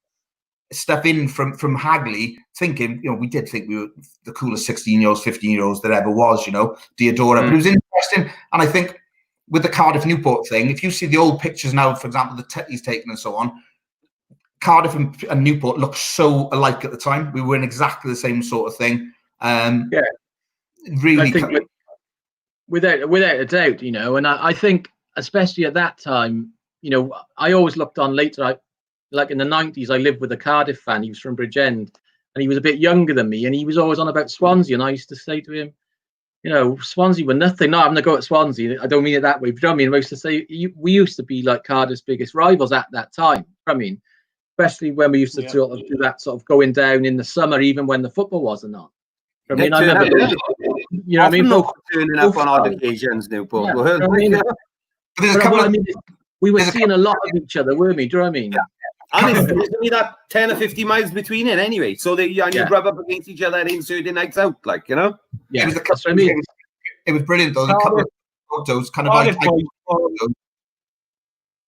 stuff in from Hagley, thinking, we did think we were the coolest 16-year-olds, 15-year-olds there ever was, Diodora. But it was interesting. And I think with the Cardiff Newport thing, if you see the old pictures now, for example, the he's taken and so on, Cardiff and Newport look so alike at the time. We were in exactly the same sort of thing. Really, I think without a doubt, and I think especially at that time, I always looked on later. Like in the 90s, I lived with a Cardiff fan. He was from Bridgend, and he was a bit younger than me, and he was always on about Swansea. And I used to say to him, Swansea were nothing. Not having to go at Swansea. I don't mean it that way. But I mean, I used to say we used to be like Cardiff's biggest rivals at that time. I mean, especially when we used to sort of do that sort of going down in the summer, even when the football wasn't on. I mean, I remember, I mean, turning up on odd occasions, Newport. We were seeing a lot of each other, weren't we? Do you know what I mean? Yeah. And it's only that 10 or 50 miles between it anyway. So you rub up against each other in Saturday nights out, Yeah, that's what I mean. It was brilliant, though. There's a couple of photos, kind of like...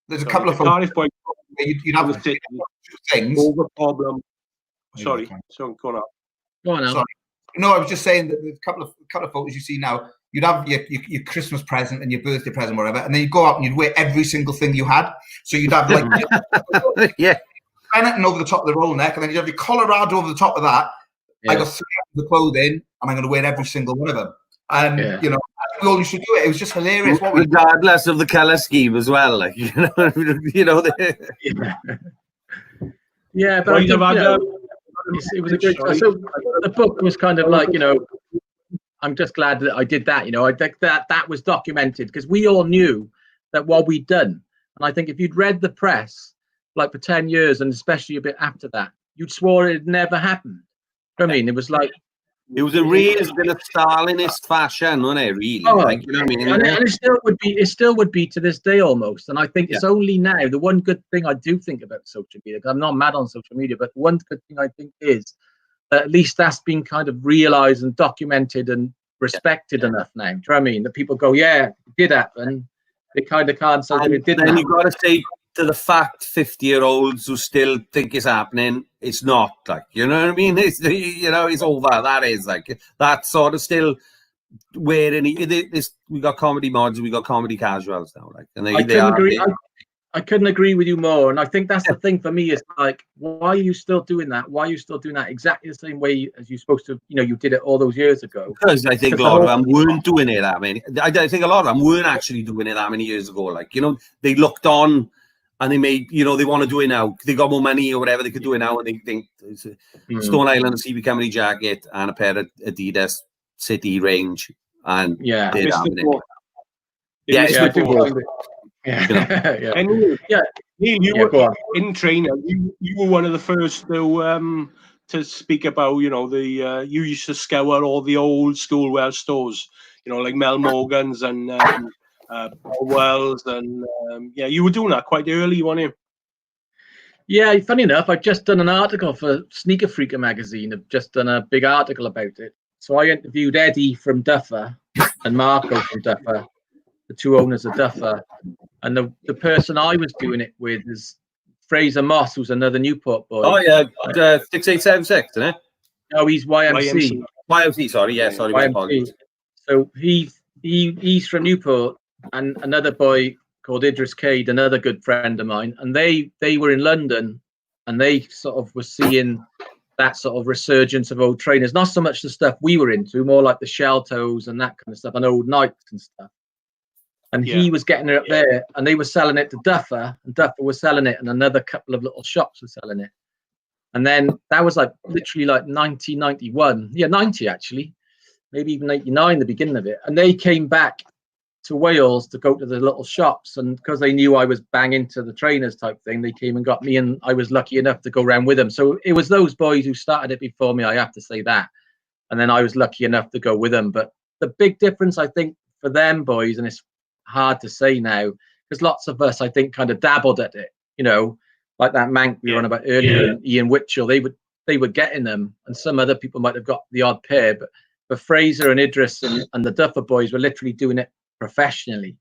There's a couple of photos where you'd have two things. Over problem. Sorry, go on. Go on now. Sorry. No, I was just saying that there's a couple of photos you see now. You'd have your Christmas present and your birthday present, whatever, and then you'd go out and you'd wear every single thing you had. So you'd have like Benetton over the top of the roll neck, and then you'd have your Colorado over the top of that. I got 3 of the clothing, and I'm going to wear every single one of them. And we all used to do it. It was just hilarious. Regardless of the colour scheme as well, like Yeah, but I think, it was a good. So the book was kind of like, I'm just glad that I did that. I think that was documented because we all knew that what we'd done. And I think if you'd read the press like for 10 years, and especially a bit after that, you'd swore it had never happened. I mean, it was like it was erased in a Stalinist fashion, wasn't it? Really, like, you know what I mean? And it still would be to this day almost. And I think it's only now. The one good thing I do think about social media, because I'm not mad on social media, but one good thing I think is that at least that's been kind of realized and documented and respected enough now. Do you know what I mean? That people go, yeah, it did happen. They kind of can't say that it didn't. Then you've got to say to the fact 50-year-olds who still think it's happening, it's not, like, you know what I mean? It's it's over. That is like that sort of still wearing this. We got comedy mods, we got comedy casuals now, like, and I couldn't agree with you more. And I think that's the thing for me is like, why are you still doing that? Why are you still doing that exactly the same way as you're supposed to? You did it all those years ago. Because I think a lot of them weren't doing it that many. I think a lot of them weren't actually doing it that many years ago. Like, they looked on and they made, they want to do it now. They got more money or whatever, they could do it now. And they think Stone Island CB Comedy jacket and a pair of Adidas City range. And did happen. Neal, you were in training. You were one of the first to speak about. You used to scour all the old school Welsh stores. Like Mel Morgan's and Wells, and you were doing that quite early, weren't you? Yeah, funny enough, I've just done an article for Sneaker Freaker magazine. I've just done a big article about it. So I interviewed Eddie from Duffer and Marco from Duffer, the two owners of Duffer, and the person I was doing it with is Fraser Moss, who's another Newport boy. Oh yeah, 6876, isn't it? No, he's YMC. YMC, sorry, yeah, sorry, my apologies. So he's from Newport, and another boy called Idris Cade, another good friend of mine, and they were in London, and they sort of were seeing that sort of resurgence of old trainers. Not so much the stuff we were into, more like the shell toes and that kind of stuff, and old Nikes and stuff. And he was getting it up there, and they were selling it to Duffer, and Duffer was selling it, and another couple of little shops were selling it. And then that was like literally like 1991, 90 actually, maybe even 89, the beginning of it. And they came back to Wales to go to the little shops, and because they knew I was bang into the trainers type thing, they came and got me, and I was lucky enough to go around with them. So it was those boys who started it before me, I have to say that. And then I was lucky enough to go with them. But the big difference, I think, for them boys, and it's hard to say now, because lots of us, I think, kind of dabbled at it, you know, like that Mank we were on about earlier, and Ian Witchell, they were getting them, and some other people might have got the odd pair, but Fraser and Idris and the Duffer boys were literally doing it professionally,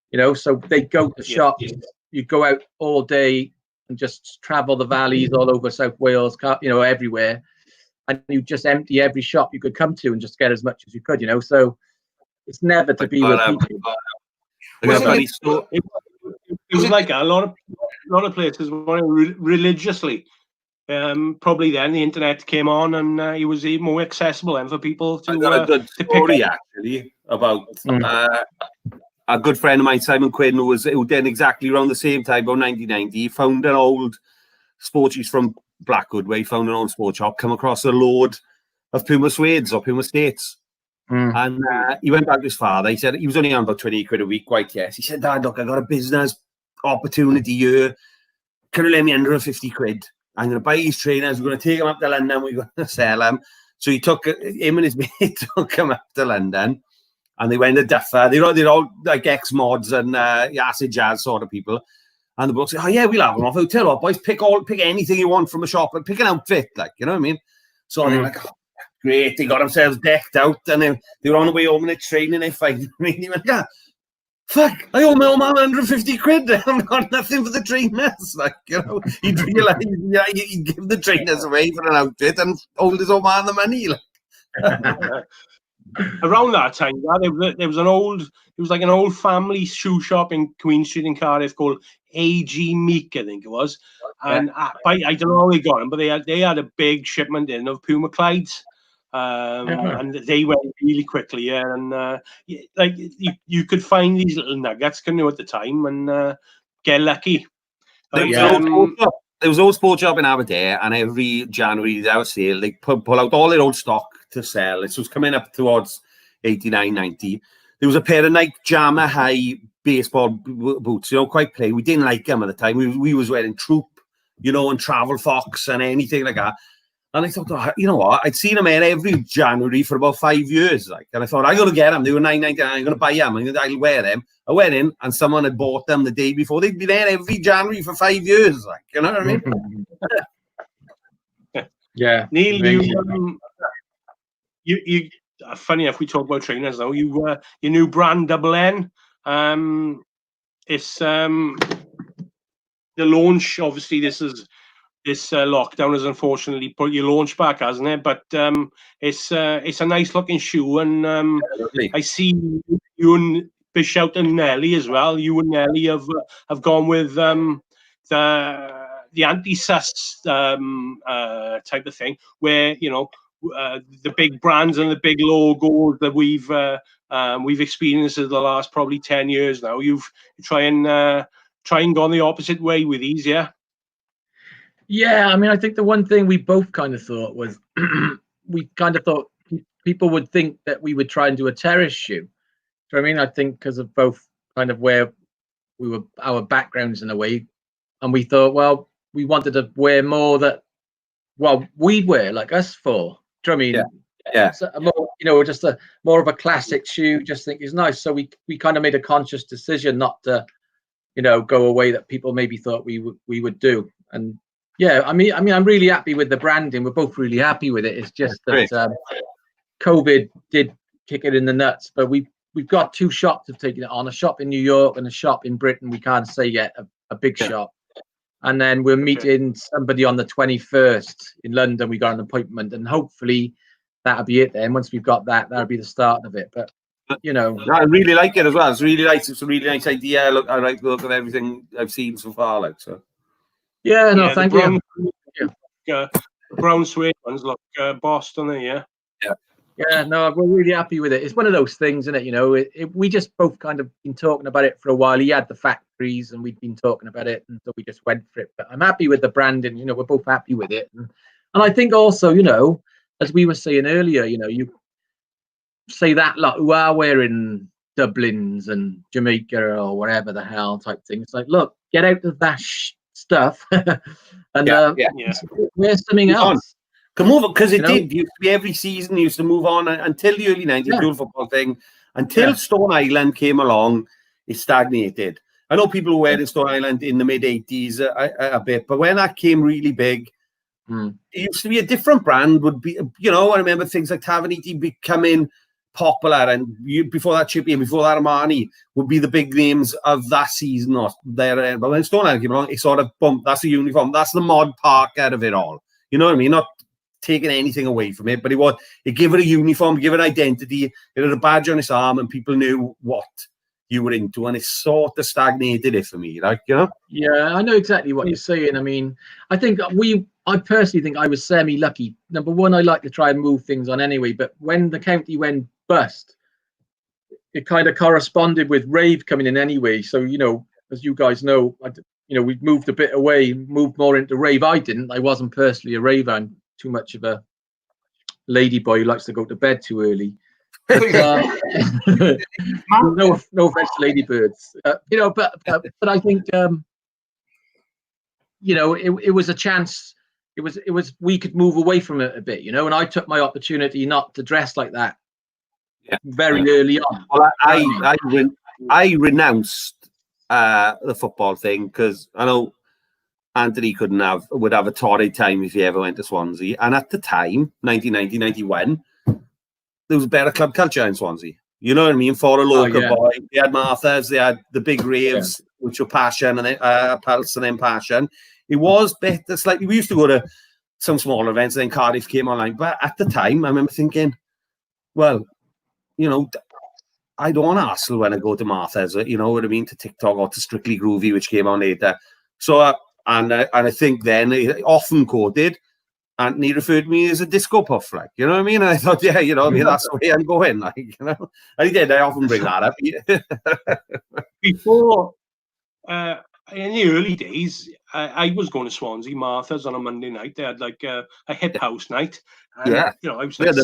you know. So they go to shops, you go out all day and just travel the valleys all over South Wales, you know, everywhere, and you just empty every shop you could come to and just get as much as you could, you know. So it's never to be repeated. It was like a lot of places were religiously. Probably then the internet came on, and it was even more accessible then for people to. I got a good story actually about a good friend of mine, Simon Quinn, who did exactly around the same time, about 1990. He found an old sports. He's from Blackwood, where he found an old sports shop, come across a load of Puma suedes or Puma skates. And he went back to his father. He said he was only on about 20 quid a week, quite yes. He said, Dad, look, I got a business opportunity here. Can you lend me under 50 quid? I'm going to buy these trainers. We're going to take them up to London. We're going to sell them. So he took him and his mate took him up to London, and they went to Duffer. They're all like ex-mods and acid jazz sort of people. And the bloke said, oh yeah, we'll have them off. I'll tell you what, boys, pick anything you want from a shop and pick an outfit, like, you know what I mean? So they're like, oh, great, they got themselves decked out, and they were on the way home and they're training. They fighting me. He went, yeah, fuck, I owe my old man 150 quid. I've got nothing for the trainers. Like, you know, he'd realise, he'd give the trainers away for an outfit and hold his old man the money. Like. Around that time, there was an old family shoe shop in Queen Street in Cardiff called A.G. Meek, I think it was. And I don't know how they got them, but they had a big shipment in of Puma Clydes. And they went really quickly, and like you could find these little nuggets, couldn't you, at the time, and get lucky. There was old sports shop in Aberdeen, and every January they have a sale. They pull out all their old stock to sell. This was coming up towards 89, 90. There was a pair of Nike Jammer High baseball boots, you know, quite plain. We didn't like them at the time. We was wearing Troop, you know, and Travel Fox and anything like that. And I thought, oh, you know what? I'd seen them in every January for about 5 years. Like, and I thought, I'm going to get them. They were $9.99. I'm going to buy them. I'll wear them. I went in and someone had bought them the day before. They'd been there every January for 5 years. Like, you know what I mean? Yeah. Neal, you funny enough, we talk about trainers though. Your new brand Double N. It's the launch. Obviously, this lockdown has unfortunately put your launch back, hasn't it? But it's a nice looking shoe, and I see you and big shout and Nelly as well. You and Nelly have gone with the anti-sus type of thing, where, you know, the big brands and the big logos that we've experienced in the last probably 10 years now. You've try and go the opposite way with these, yeah. Yeah, I mean, I think the one thing we both kind of thought was we kind of thought people would think that we would try and do a terrace shoe. So I mean, I think because of both kind of where we were, our backgrounds in a way, and we thought, well, we wanted to wear more that, well, we'd wear like us four. Do you know what I mean? Yeah. So more, you know, just a more of a classic shoe. Just think is nice. So we kind of made a conscious decision not to, you know, go away that people maybe thought we would do. And yeah, I mean, I'm really happy with the branding. We're both really happy with it. It's just that COVID did kick it in the nuts. But we've got two shops have taken it on: a shop in New York and a shop in Britain. We can't say yet a big shop. And then we're meeting somebody on the 21st in London. We got an appointment, and hopefully that'll be it then. Once we've got that, that'll be the start of it. But, you know. I really like it as well. It's really nice. It's a really nice idea. Look, I like the look of everything I've seen so far. Like, so. Yeah, no, thank you. The brown suede ones look boss, don't they? Yeah. Yeah, no, we're really happy with it. It's one of those things, isn't it? You know, we just both kind of been talking about it for a while. He had the factories, and we'd been talking about it, and so we just went for it. But I'm happy with the branding. You know, we're both happy with it, and I think also, you know, as we were saying earlier, you know, you say that lot who are wearing Dublins and Jamaica or whatever the hell type thing. It's like, look, get out of that stuff and wear something else. Come over, because it did. Used to be every season, used to move on until the early 90s, dual football thing. Until Stone Island came along, it stagnated. I know people who were in Stone Island in the mid-80s a bit, but when that came really big, it used to be a different brand. Would be, you know, I remember things like Taverniti becoming popular, and before that Chippy and before that Armani would be the big names of that season or there. But when Stone Island came along, it sort of bumped. That's the uniform. That's the mod park out of it all. You know what I mean? Not taking anything away from it, but it gave it a uniform, gave it an identity. It had a badge on its arm, and people knew what you were into, and it sort of stagnated it for me, like, you know. Yeah, I know exactly what you're saying. I mean, I personally think I was semi-lucky. Number one, I like to try and move things on anyway, but when the county went bust, it kind of corresponded with rave coming in anyway. So, you know, as you guys know, you know, we moved a bit away, moved more into rave. I wasn't personally a raver. I'm too much of a lady boy who likes to go to bed too early. But, no offense to ladybirds, you know. But I think you know, it was a chance. It was we could move away from it a bit, you know. And I took my opportunity not to dress like that very early on. Well, I renounced the football thing because I know Anthony would have a torrid time if he ever went to Swansea. And at the time, 1990, 91, there was a better club culture in Swansea. You know what I mean? For a local boy, they had Martha's, they had the big raves, which were Passion and then Pulse and then Passion. It was better slightly. We used to go to some smaller events, and then Cardiff came online. But at the time, I remember thinking, well, you know, I don't want to hustle when I go to Martha's, you know what I mean, to TikTok or to Strictly Groovy, which came on later. So, and I think then, often quoted, Anthony referred to me as a disco puff, like, you know what I mean? And I thought, yeah, you know, I mean, that's the way I'm going, like, you know. And he did. I often bring that up. Before, in the early days, I was going to Swansea Martha's on a Monday night. They had like a hip house night. And, you know, I was like,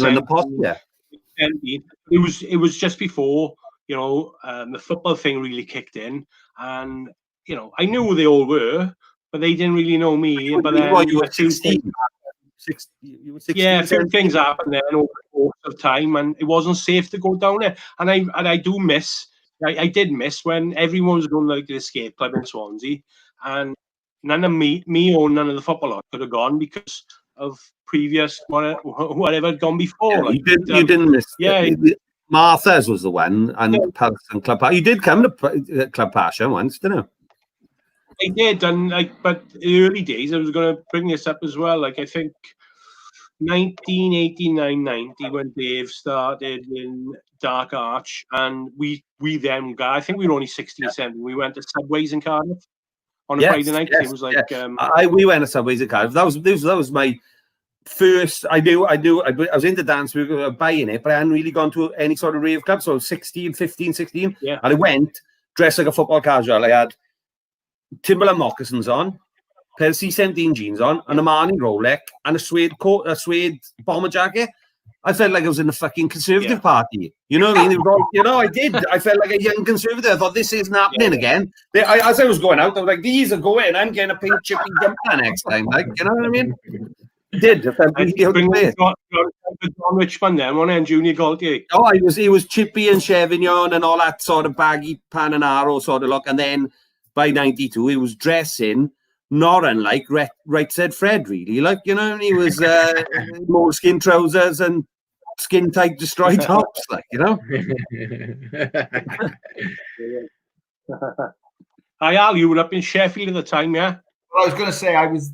it was just before, you know, the football thing really kicked in, and you know, I knew who they all were, but they didn't really know me. But then you were 16. You were 16. Yeah, a few things happened then over the course of time, and it wasn't safe to go down there. And I do miss. I did miss when everyone was going like the escape club in Swansea, and none of me or none of the football lot could have gone because of previous whatever had gone before. Yeah, like, you didn't miss. Yeah, Martha's was the one, and Pulse and Club Passion. You did come to Club Passion once, didn't you? I did, and like, but the early days, I was going to bring this up as well. Like, I think 1989-90 when Dave started in Dark Arch, and we then got, I think we were only 16, 17. We went to Subways in Cardiff on a Friday night. It was like we went to Subways in Cardiff. That was my first. I was into dance. We were buying it, but I hadn't really gone to any sort of rave club. So 16, 15, 16, and I went dressed like a football casual. I had Timberland moccasins on, pair of C17 jeans on, an Armani Rolex, and a suede coat, a suede bomber jacket. I felt like I was in a fucking Conservative party. You know what I mean? It was all, you know, I did. I felt like a young Conservative. I thought, this isn't happening again. As I was going out, I was like, these are going. I'm getting a pink chippy jumper next time. Like, you know what I mean? I did. I felt really out of place. John Richmond then, one and Junior Gaultier. Oh, he was chippy and Chevignon and all that sort of baggy Pananaro sort of look. And then by 92, he was dressing not unlike Right Said Fred, really. Like, you know, he was moleskin trousers and skin tight destroy tops, like, you know. Hi, Al, you were up in Sheffield at the time, yeah? Well, I was going to say, I was,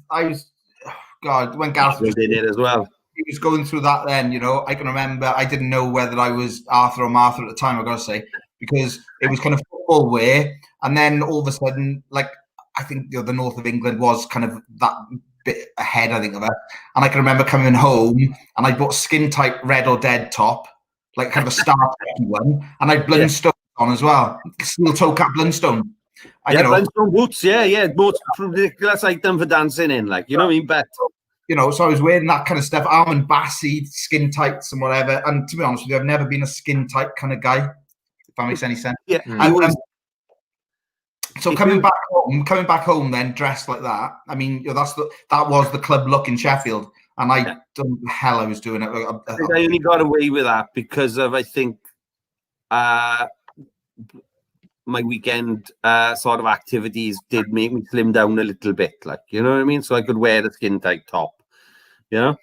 God, when Gareth was did it as well. He was going through that then, you know, I can remember I didn't know whether I was Arthur or Martha at the time, I've got to say, because it was kind of football wear. And then all of a sudden, like, I think the north of England was kind of that bit ahead, I think, of it. And I can remember coming home and I bought skin tight Red or Dead top, like kind of a Star Trek one. And I had Blundstone on as well, steel toe cap Blundstone. Yeah, Blundstone boots, yeah. Most ridiculous item for dancing in, like, you know what I mean? But you know, so I was wearing that kind of stuff, Armand Bassey, skin tights and whatever. And to be honest with you, I've never been a skin tight kind of guy, if that makes any sense. Yeah. And, so coming back home, then dressed like that. I mean, you know, that was the club look in Sheffield, and I don't know the hell I was doing it. I only got away with that because of, I think, my weekend sort of activities did make me slim down a little bit, like, you know what I mean? So I could wear the skin tight top, you know?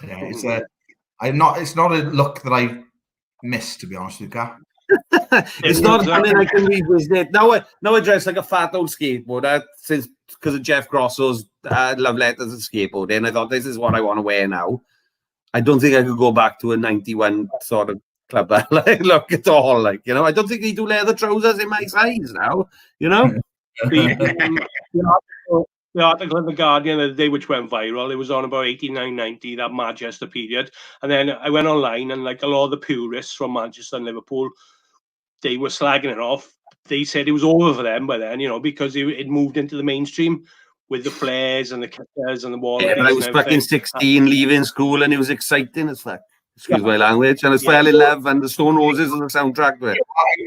Yeah, it's not a look that I miss, to be honest with you. It's not something I can revisit. Now I dress like a fat old skateboarder since because of Jeff Grosso's love letters of skateboarding. I thought this is what I want to wear now. I don't think I could go back to a 91 sort of club like look at all, like, you know. I don't think they do leather trousers in my size now, you know. The article in the Guardian the other day, which went viral, it was on about 89-90, that Manchester period. And then I went online and, like, a lot of the purists from Manchester and Liverpool, they were slagging it off. They said it was over for them by then, you know, because it moved into the mainstream with the flares and the kickers and the wall. Yeah, but I was fucking 16, leaving school, and it was exciting as fuck. Excuse my language, and I fell in love, and the Stone Roses on the soundtrack to it.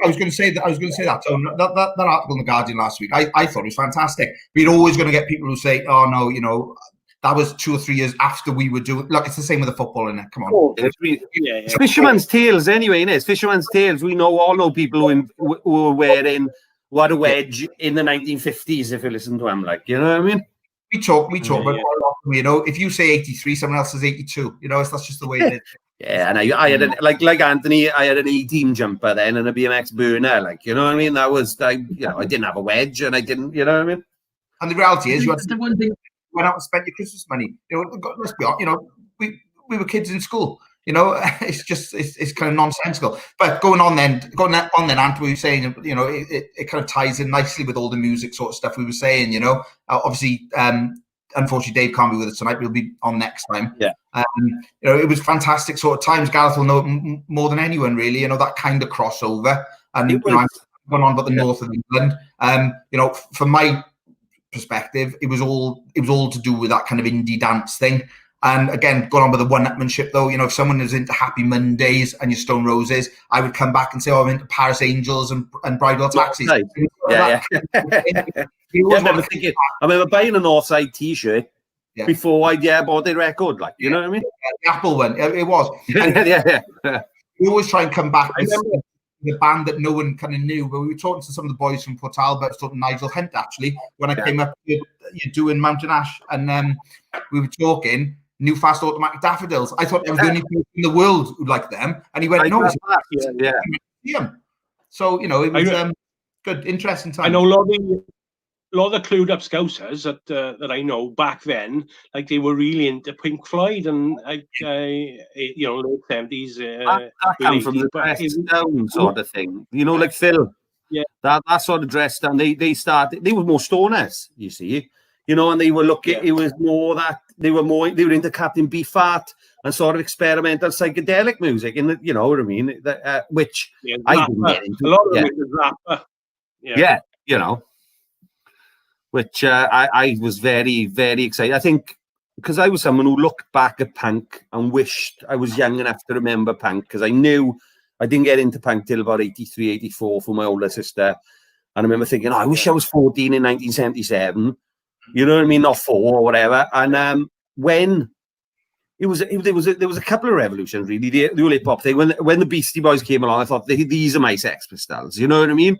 I was going to say that. So that article in the Guardian last week, I thought it was fantastic. But you're always going to get people who say, "Oh no, you know, that was 2 or 3 years after we were doing." Look, it's the same with the football, isn't it? Come on, it's Fisherman's Tales anyway, innit? It's Fisherman's Tales. We all know people who were wearing what a wedge in the 1950s. If you listen to them, like, you know what I mean? We talk about it a lot. You know, if you say 83, someone else says 82. You know, that's just the way it is. Yeah, and I had like Anthony, I had an 18 jumper then and a BMX burner, like, you know what I mean? That was, I didn't have a wedge, and I didn't, you know what I mean? And the reality is, you had the one thing went out and spent your Christmas money. You know, let's be honest. You know, we were kids in school. You know, it's just it's kind of nonsensical. But going on then, Ant, we were saying, you know, it kind of ties in nicely with all the music sort of stuff we were saying. You know, obviously. Unfortunately, Dave can't be with us tonight. We'll be on next time. Yeah. You know, it was fantastic sort of times. Gareth will know more than anyone, really. You know, that kind of crossover. And you know, I'm going on about the north of England. You know, from my perspective, it was all to do with that kind of indie dance thing. And again, going on with the one-upmanship, though, you know, if someone is into Happy Mondays and your Stone Roses, I would come back and say, "Oh, I'm into Paris Angels and Bridal Taxis." Yeah. I remember buying a Northside T-shirt before I bought the record, like, you know what I mean? The Apple one, it was. Yeah. We always try and come back with the band that no one kind of knew. But we were talking to some of the boys from Port Talbot, talking to Nigel Hunt, actually, when I came up you're doing Mountain Ash, and we were talking New Fast Automatic Daffodils. I thought I was the only person in the world who liked them, and he went, "No, yeah." So, you know, it was good, interesting time. I know a lot of the clued up Scousers that I know back then, like, they were really into Pink Floyd and you know, late 70s. That came from the dress down sort of thing, you know, like Phil. Yeah, that sort of dress down. They were more stoners, you see, you know, and they were looking. Yeah. It was more that they were into Captain Beefheart and sort of experimental psychedelic music, and you know what I mean, which I didn't get into. A lot of it was rapper. Yeah, you know. Which I was very, very excited. I think because I was someone who looked back at punk and wished I was young enough to remember punk, because I knew I didn't get into punk till about 83, 84 for my older sister. And I remember thinking, I wish I was 14 in 1977. You know what I mean? Not 4 or whatever. And when there was a couple of revolutions, really, the whole hip-hop thing. When the Beastie Boys came along, I thought, these are my Sex Pistols. You know what I mean?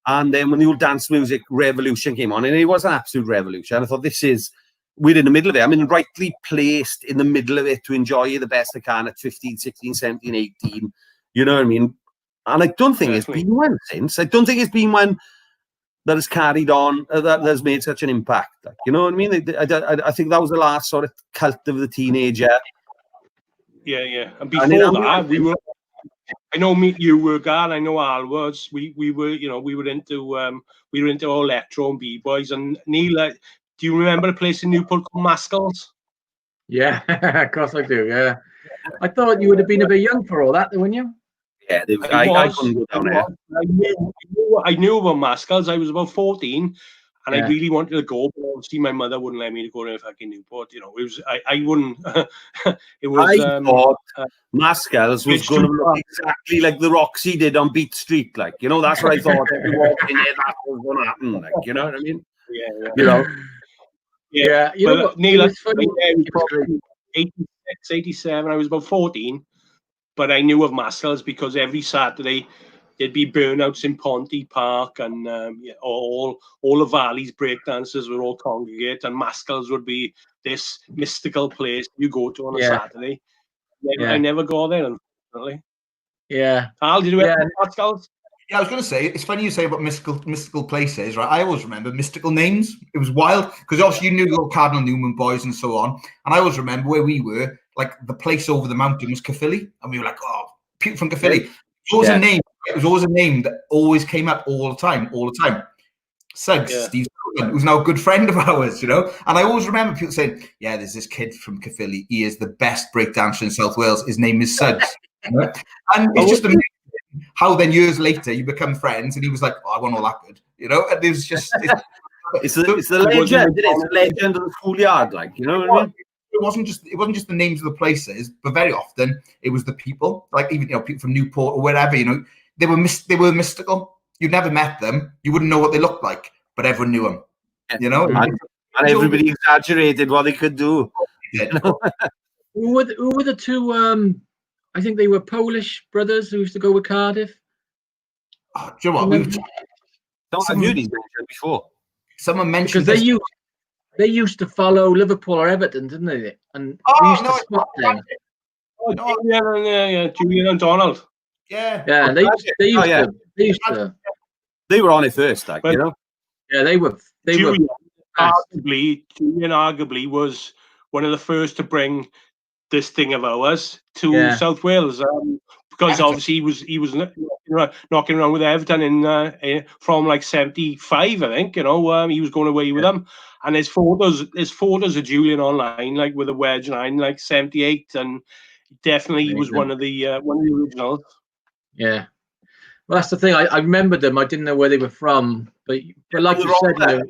And then when the old dance music revolution came on, and it was an absolute revolution, I thought, we're in the middle of it. I mean, rightly placed in the middle of it to enjoy it the best I can at 15, 16, 17, 18. You know what I mean? And I don't think it's been one since. I don't think it's been one that has carried on, that has made such an impact. Like, you know what I mean? I think that was the last sort of cult of the teenager. Yeah. And before that, we were. I know you were, Gar. I know Al was. We were, we were into electro and b-boys. And Neal, do you remember a place in Newport called Maskell's? Yeah, of course I do. Yeah, I thought you would have been a bit young for all that, wouldn't you? Yeah, I couldn't go down there. I knew about Maskell's. I was about 14, and Yeah. I really wanted to go, but obviously my mother wouldn't let me to go to fucking Newport. It was I wouldn't. It was. I thought Maskell's was going to look exactly like the Roxy did on Beat Street. Like, that's what I thought. If you walked in there, that was going to happen. Like, you know what I mean? Yeah. Yeah. You know what? Neal, it was funny. it was 86, 87. I was about 14. But I knew of Maskell's because every Saturday there'd be burnouts in Ponty Park, and all the Valley's breakdancers would all congregate, and Maskell's would be this mystical place you go to on a Saturday. I never go there, unfortunately. Yeah. Al, did you ever Maskell's? Yeah, I was going to say, it's funny you say about mystical places, right? I always remember mystical names. It was wild because obviously you knew the Cardinal Newman boys and so on. And I always remember where we were, like the place over the mountain was Caerphilly, and we were like, oh, people from Caerphilly. It was always a name. It was always a name that always came up all the time. Suggs, Steve Sullivan, who's now a good friend of ours, And I always remember people saying, yeah, there's this kid from Caerphilly. He is the best breakdancer in South Wales. His name is Suggs. And it's just amazing how then years later you become friends, and he was like, oh, I want all that good, And it was just it's the legend. It's the legend of the schoolyard, like, you know what I mean? It wasn't just the names of the places, but very often it was the people, like even people from Newport or wherever, they were mystical. You'd never met them, you wouldn't know what they looked like, but everyone knew them. And everybody exaggerated what they could do. Who were the two? I think they were Polish brothers who used to go with Cardiff. Oh, do you know what? I've heard these mentioned before. Someone mentioned because they used to follow Liverpool or Everton, didn't they? And we used to spot them. Yeah. Julian and Donald. Yeah. Yeah, they used to. They were on it first, like, Yeah, they were. Julian arguably was one of the first to bring this thing of ours to South Wales, because obviously he was knocking around with Everton in from like 75, I think. He was going away with them, and there's photos of Julian online, like with a wedge 9, like 78, and definitely he was one of the originals. Yeah, well, that's the thing. I remembered them. I didn't know where they were from, but like you said,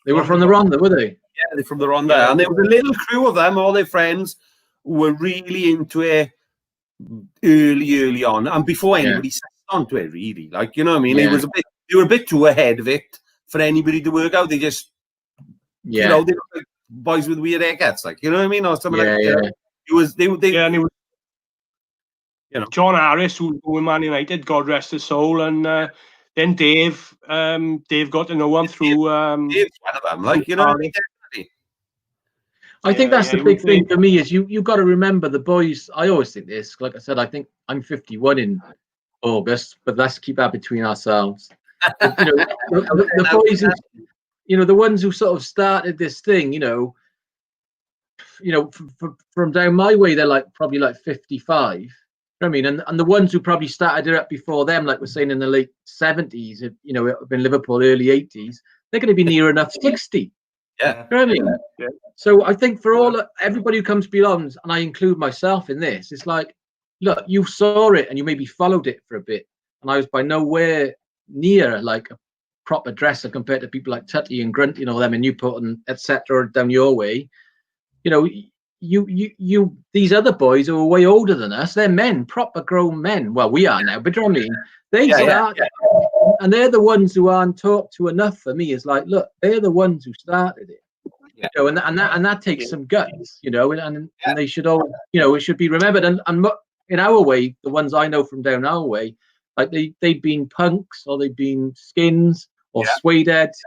they were from the Rhondda, were they? Yeah, they're from the Rhondda, and there was a little crew of them, all their friends, were really into it early on, and before anybody set onto it, really. Like, you know what I mean? It was they were a bit too ahead of it for anybody to work out. They just, they were like boys with weird haircuts, like, you know what I mean, or something like that. It was and it was, John Harris, who was with Man United, God rest his soul, and then Dave got to know him through. Dave's one of them, like, you know. I think that's the big thing for me is you got to remember the boys. I always think this. Like I said, I think I'm 51 in August, but let's keep that between ourselves. But, the boys, the ones who sort of started this thing, from down my way, they're probably 55. You know what I mean? And the ones who probably started it up before them, like we're saying in the late 70s, it been Liverpool, early 80s, they're going to be near enough 60. Yeah. You know what I mean? Yeah. So I think for everybody who comes beyond, and I include myself in this, it's like, look, you saw it and you maybe followed it for a bit, and I was by nowhere near like a proper dresser compared to people like Tutty and Grunt, them in Newport and etc. down your way. You these other boys who are way older than us, they're men, proper grown men. Well, we are now, but you know what I mean? They started, and they're the ones who aren't talked to enough for me. Is like, look, they're the ones who started it. And that takes some guts, and they should all, it should be remembered. And in our way, the ones I know from down our way, like they've been punks or they've been skins or suede heads,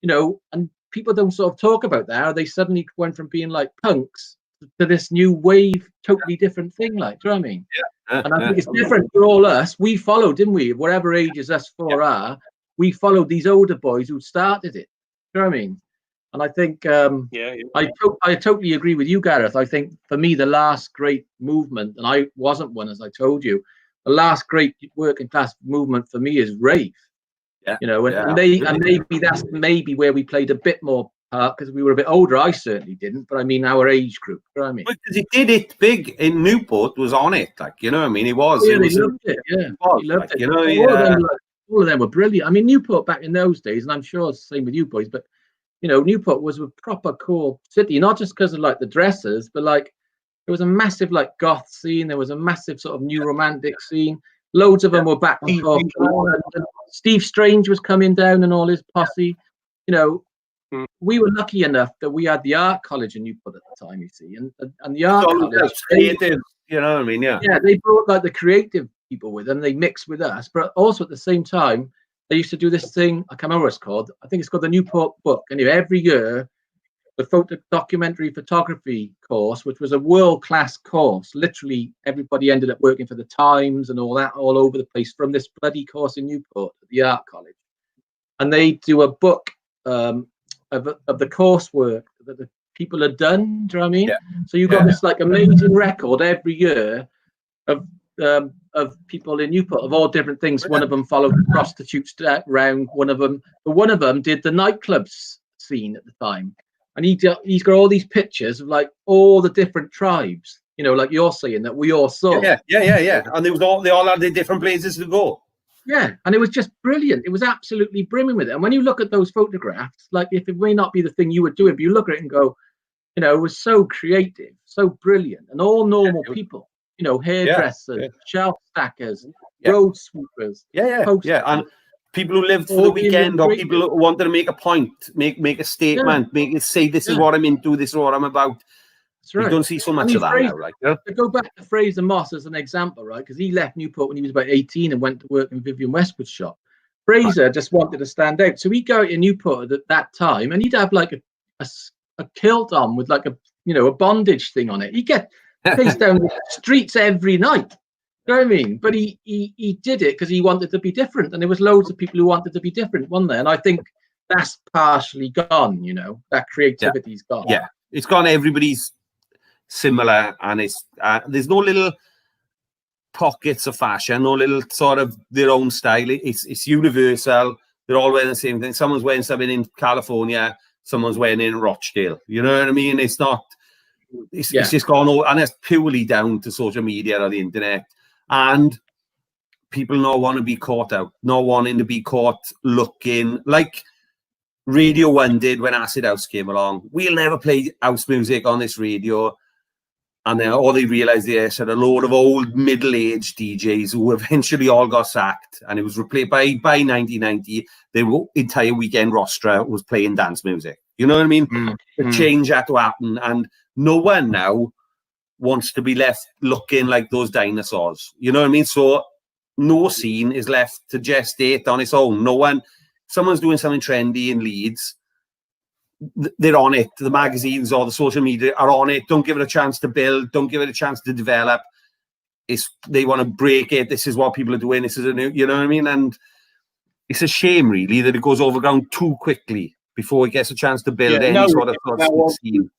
and people don't sort of talk about that. Or they suddenly went from being like punks to this new wave, totally different thing. Like, do you know what I mean? And I think it's different for all us. We followed, didn't we? Whatever ages us four are, we followed these older boys who started it. You know what I mean? And I think I totally agree with you, Gareth. I think for me, the last great movement, and I wasn't one, as I told you, the last great working class movement for me is rave. Yeah, you know, and maybe that's maybe where we played a bit more part because we were a bit older. I certainly didn't, but I mean our age group. You know what I mean? Because he did it big in Newport, was on it, like, you know what I mean? He was. Oh, yeah, he loved it. Yeah, he loved it. You know, all of them were brilliant. I mean, Newport back in those days, and I'm sure it's the same with you boys, but you know, Newport was a proper cool city, not just because of like the dresses, but like there was a massive like goth scene. There was a massive sort of new romantic scene. Loads of them were back and forth. Steve Strange was coming down and all his posse. You know, we were lucky enough that we had the art college in Newport at the time, you see, and the art college, creative, you know what I mean? Yeah, they brought like the creative people with them. They mixed with us, but also at the same time, they used to do this thing. I can't remember what it's called. I think it's called the Newport Book. Anyway, every year, the documentary photography course, which was a world-class course. Literally, everybody ended up working for the Times and all that, all over the place from this bloody course in Newport at the art college. And they do a book of the coursework that the people had done. Do you know what I mean? Yeah. So you've got this like amazing record every year of people in Newport of all different things. One of them followed prostitutes around. One of them did the nightclubs scene at the time. And he's got all these pictures of like all the different tribes, you know, like you're saying that we all saw. Yeah. And they all had their different places to go. Yeah, and it was just brilliant. It was absolutely brimming with it. And when you look at those photographs, like if it may not be the thing you would do, but you look at it and go, you know, it was so creative, so brilliant, and all normal people, you know, hairdressers, shelf stackers, road sweepers, and people who lived for the weekend, or people who wanted to make a point, make a statement, say this is what I'm into, this is what I'm about. That's right. You don't see so much of that now. Like, to go back to Fraser Moss as an example, right? Because he left Newport when he was about 18 and went to work in Vivian Westwood's shop. Fraser just wanted to stand out, so he'd go out in Newport at that time, and he'd have like a kilt on with like a bondage thing on it. He'd get chased down the streets every night. You know what I mean? But he did it because he wanted to be different, and there was loads of people who wanted to be different, wasn't there? And I think that's partially gone. You know, that creativity's gone. Yeah, it's gone. Everybody's similar, and it's there's no little pockets of fashion, no little sort of their own style. It's universal. They're all wearing the same thing. Someone's wearing something in California, someone's wearing it in Rochdale. You know what I mean? It's not. It's just gone all, and it's purely down to social media or the internet. And people not want to be caught out, not wanting to be caught looking like Radio 1 did when Acid House came along. We'll never play house music on this radio. And then all they realised they had a load of old middle-aged DJs who eventually all got sacked. And it was replaced by 1990, the entire weekend roster was playing dance music. You know what I mean? The change had to happen. And no one now wants to be left looking like those dinosaurs. You know what I mean? So no scene is left to gestate on its own. No one, someone's doing something trendy in Leeds, they're on it. The magazines or the social media are on it. Don't give it a chance to build. Don't give it a chance to develop. They want to break it. This is what people are doing. This is a new, you know what I mean? And it's a shame, really, that it goes overground too quickly before it gets a chance to build any sort of scene.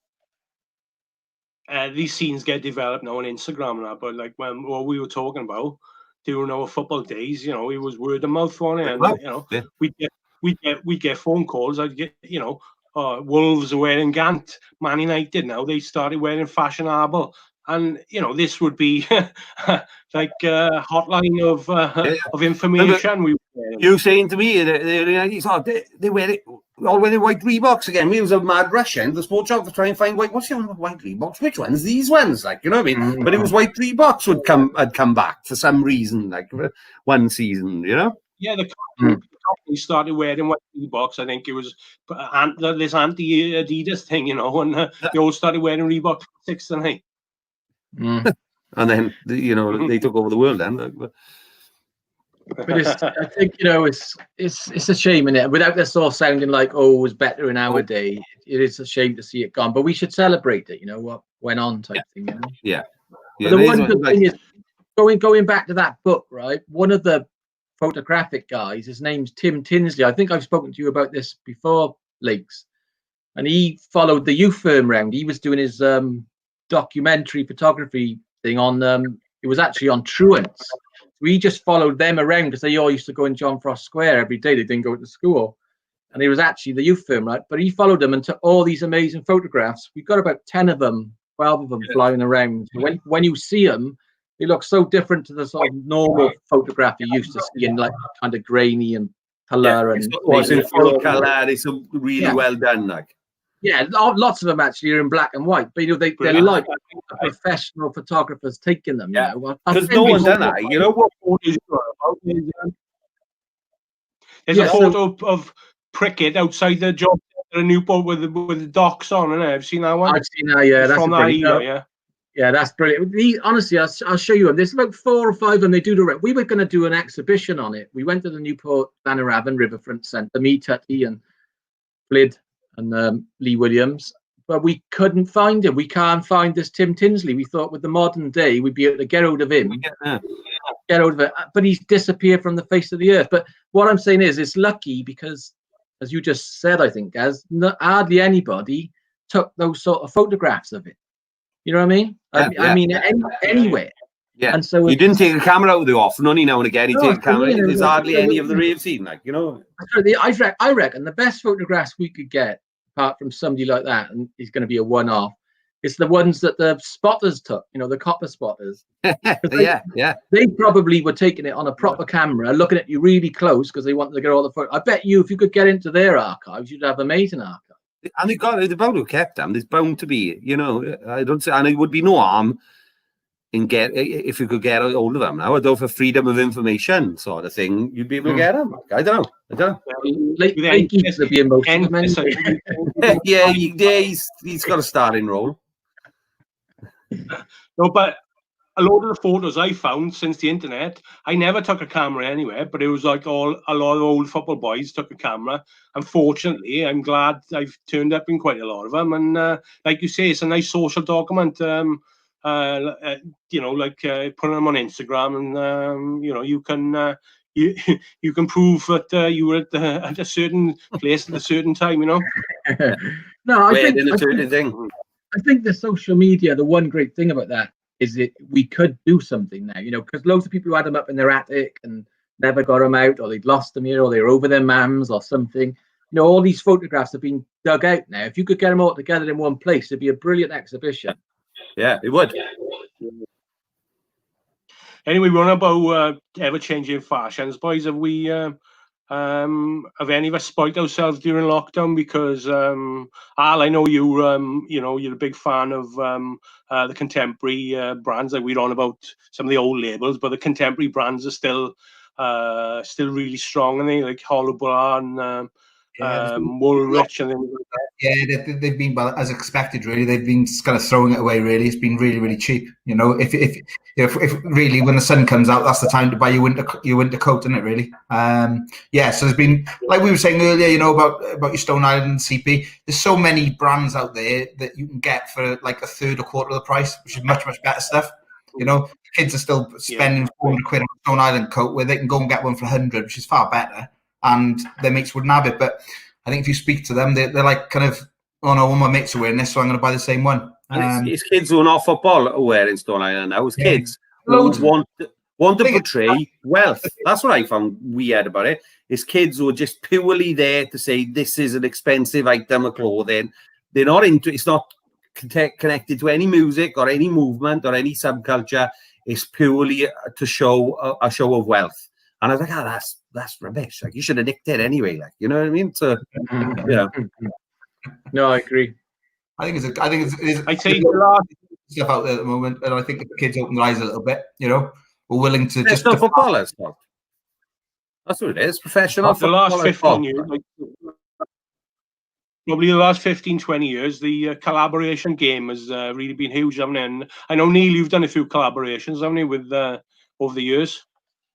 These scenes get developed now on Instagram and that, but like when what we were talking about during our football days, you know, it was word of mouth on it, and you know, we get phone calls. I'd get, you know, Wolves are wearing Gant, Man United now they started wearing fashionable, and you know, this would be like a hotline of information. You saying to me they wear it all wearing white Reeboks again. We was a mad rush in the sports shop to try and find what's the white Reeboks? Which ones? These ones, like, you know what I mean? But it was white Reeboks had come back for some reason, like one season, you know? Yeah, the company started wearing white Reeboks. I think it was this anti-Adidas thing, you know, and they all started wearing Reebok 6 and 8. And then you know, they took over the world then. But I think, you know, it's a shame, in it. Without this all sounding like, oh, it was better in our day, it is a shame to see it gone. But we should celebrate it, you know, what went on type thing. You know? Yeah. But the one good thing is going back to that book, right? One of the photographic guys. His name's Tim Tinsley. I think I've spoken to you about this before, Lakes. And he followed the youth firm round. He was doing his documentary photography thing on, it was actually on truants. We just followed them around because they all used to go in John Frost Square every day. They didn't go to school. And it was actually the youth firm, right? But he followed them and took all these amazing photographs. We've got about 10 of them, 12 of them flying around. When you see them, they look so different to the sort of normal photograph you used to see in like kind of grainy and colour. Yeah, and it's in full colour. It's really well done, like. Yeah, lots of them actually are in black and white, but you know they're like professional photographers taking them. Yeah, you know, because no one's done that. You know what? There's a photo of Prickett outside the job at a Newport with the docks on, and I've seen that one. I've seen that. Yeah, that's from that era. Yeah, that's brilliant. Honestly, I'll show you them. There's about 4 or 5 of them. They do direct. We were going to do an exhibition on it. We went to the Newport Glenaravan Riverfront Centre, me, Tutty, and Flid and Lee Williams, but we couldn't find him. We can't find this Tim Tinsley. We thought with the modern day we'd be able to get hold of him, get hold of it, but he's disappeared from the face of the earth. But what I'm saying is, it's lucky because, as you just said, I think, Gaz, hardly anybody took those sort of photographs of it. You know what I mean? I mean, anywhere. Yeah. And so you didn't take a camera out of the off, only now and again. You take a camera. Yeah, there's hardly any of the rave scene, like, you know. I reckon the best photographs we could get, apart from somebody like that, and he's going to be a one-off, it's the ones that the spotters took, you know, the copper spotters. They probably were taking it on a proper camera, looking at you really close because they wanted to get all the photos. I bet you, if you could get into their archives, you'd have amazing archives. And they've bound to have kept them. There's bound to be, you know, I don't say, and it would be no harm in if you could get hold of them now. Although for freedom of information sort of thing, you'd be able to get them. I don't know. Yeah, he's got a starting role. No, but a lot of the photos I found since the internet, I never took a camera anywhere, but it was like a lot of old football boys took a camera. Unfortunately, I'm glad I've turned up in quite a lot of them. And like you say, it's a nice social document. You know, like putting them on Instagram, and you know, you can prove that you were at a certain place at a certain time. You know. No, I think the social media. The one great thing about that is that we could do something now. You know, because loads of people who had them up in their attic and never got them out, or they'd lost them here, or they were over their mums or something. You know, all these photographs have been dug out now. If you could get them all together in one place, it'd be a brilliant exhibition. Yeah, it would. Anyway, we're on about ever-changing fashions, boys. Have we? Have any of us spoiled ourselves during lockdown? Because Al, I know you. You know, you're a big fan of the contemporary brands. Like we're on about some of the old labels, but the contemporary brands are still really strong, and they like Hollow Bra and Woolrich and things like that. Yeah, they've been, well, as expected, really. They've been kind of throwing it away, really. It's been really, really cheap. You know, if really when the sun comes out, that's the time to buy your winter coat, isn't it, really? Yeah, so there's been, like we were saying earlier, you know, about your Stone Island and CP. There's so many brands out there that you can get for like a third or quarter of the price, which is much, much better stuff. You know, kids are still spending 400 quid on a Stone Island coat where they can go and get one for 100, which is far better. And their mates wouldn't have it. But I think if you speak to them, they're like kind of, oh no, all my mates are wearing this, so I'm going to buy the same one. It's kids who are not football are wearing Stone Island now. It's kids who want to portray wealth. That's what I found weird about it. It's kids who are just purely there to say this is an expensive item of clothing. They're not into. It's not connected to any music or any movement or any subculture. It's purely to show a show of wealth. And I was like, that's rubbish. Like, you should have nicked it anyway. Like, you know what I mean? So, yeah. No, I agree. I think it's I take a lot stuff out there at the moment, and I think the kids open their eyes a little bit. You know, we're willing to just footballers. That's what it is. Professional. The last 15 years, like, probably the last 15, 20 years, the collaboration game has really been huge, haven't it? And I know, Neal, you've done a few collaborations, haven't you, with over the years?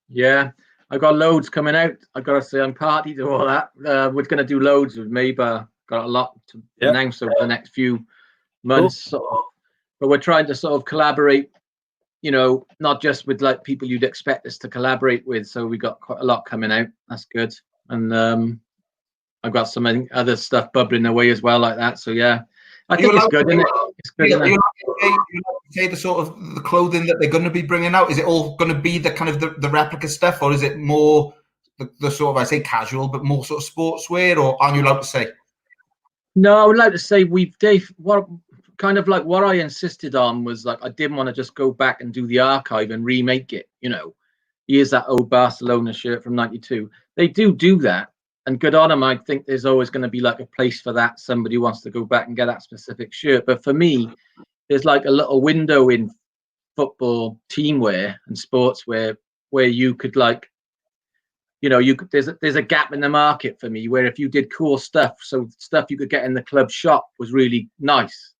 Yeah, I got loads coming out. I got to say, I'm party to all that. We're going to do loads with me, but got a lot to announce over the next few months. Cool. But we're trying to sort of collaborate not just with like people you'd expect us to collaborate with. So we got quite a lot coming out. That's good. And I've got some other stuff bubbling away as well like that. So yeah, I think it's good, isn't it? It's good, isn't it? You say the sort of the clothing that they're going to be bringing out? Is it all going to be the kind of the replica stuff, or is it more the sort of, I say casual, but more sort of sportswear, or aren't you allowed to say? No, I would like to say what I insisted on was like I didn't want to just go back and do the archive and remake it. Here's that old Barcelona shirt from '92. They do that, and good on them. I think there's always going to be like a place for that. Somebody wants to go back and get that specific shirt. But for me, there's like a little window in football teamwear and sportswear where you could like, there's a gap in the market for me where if you did cool stuff, so stuff you could get in the club shop was really nice.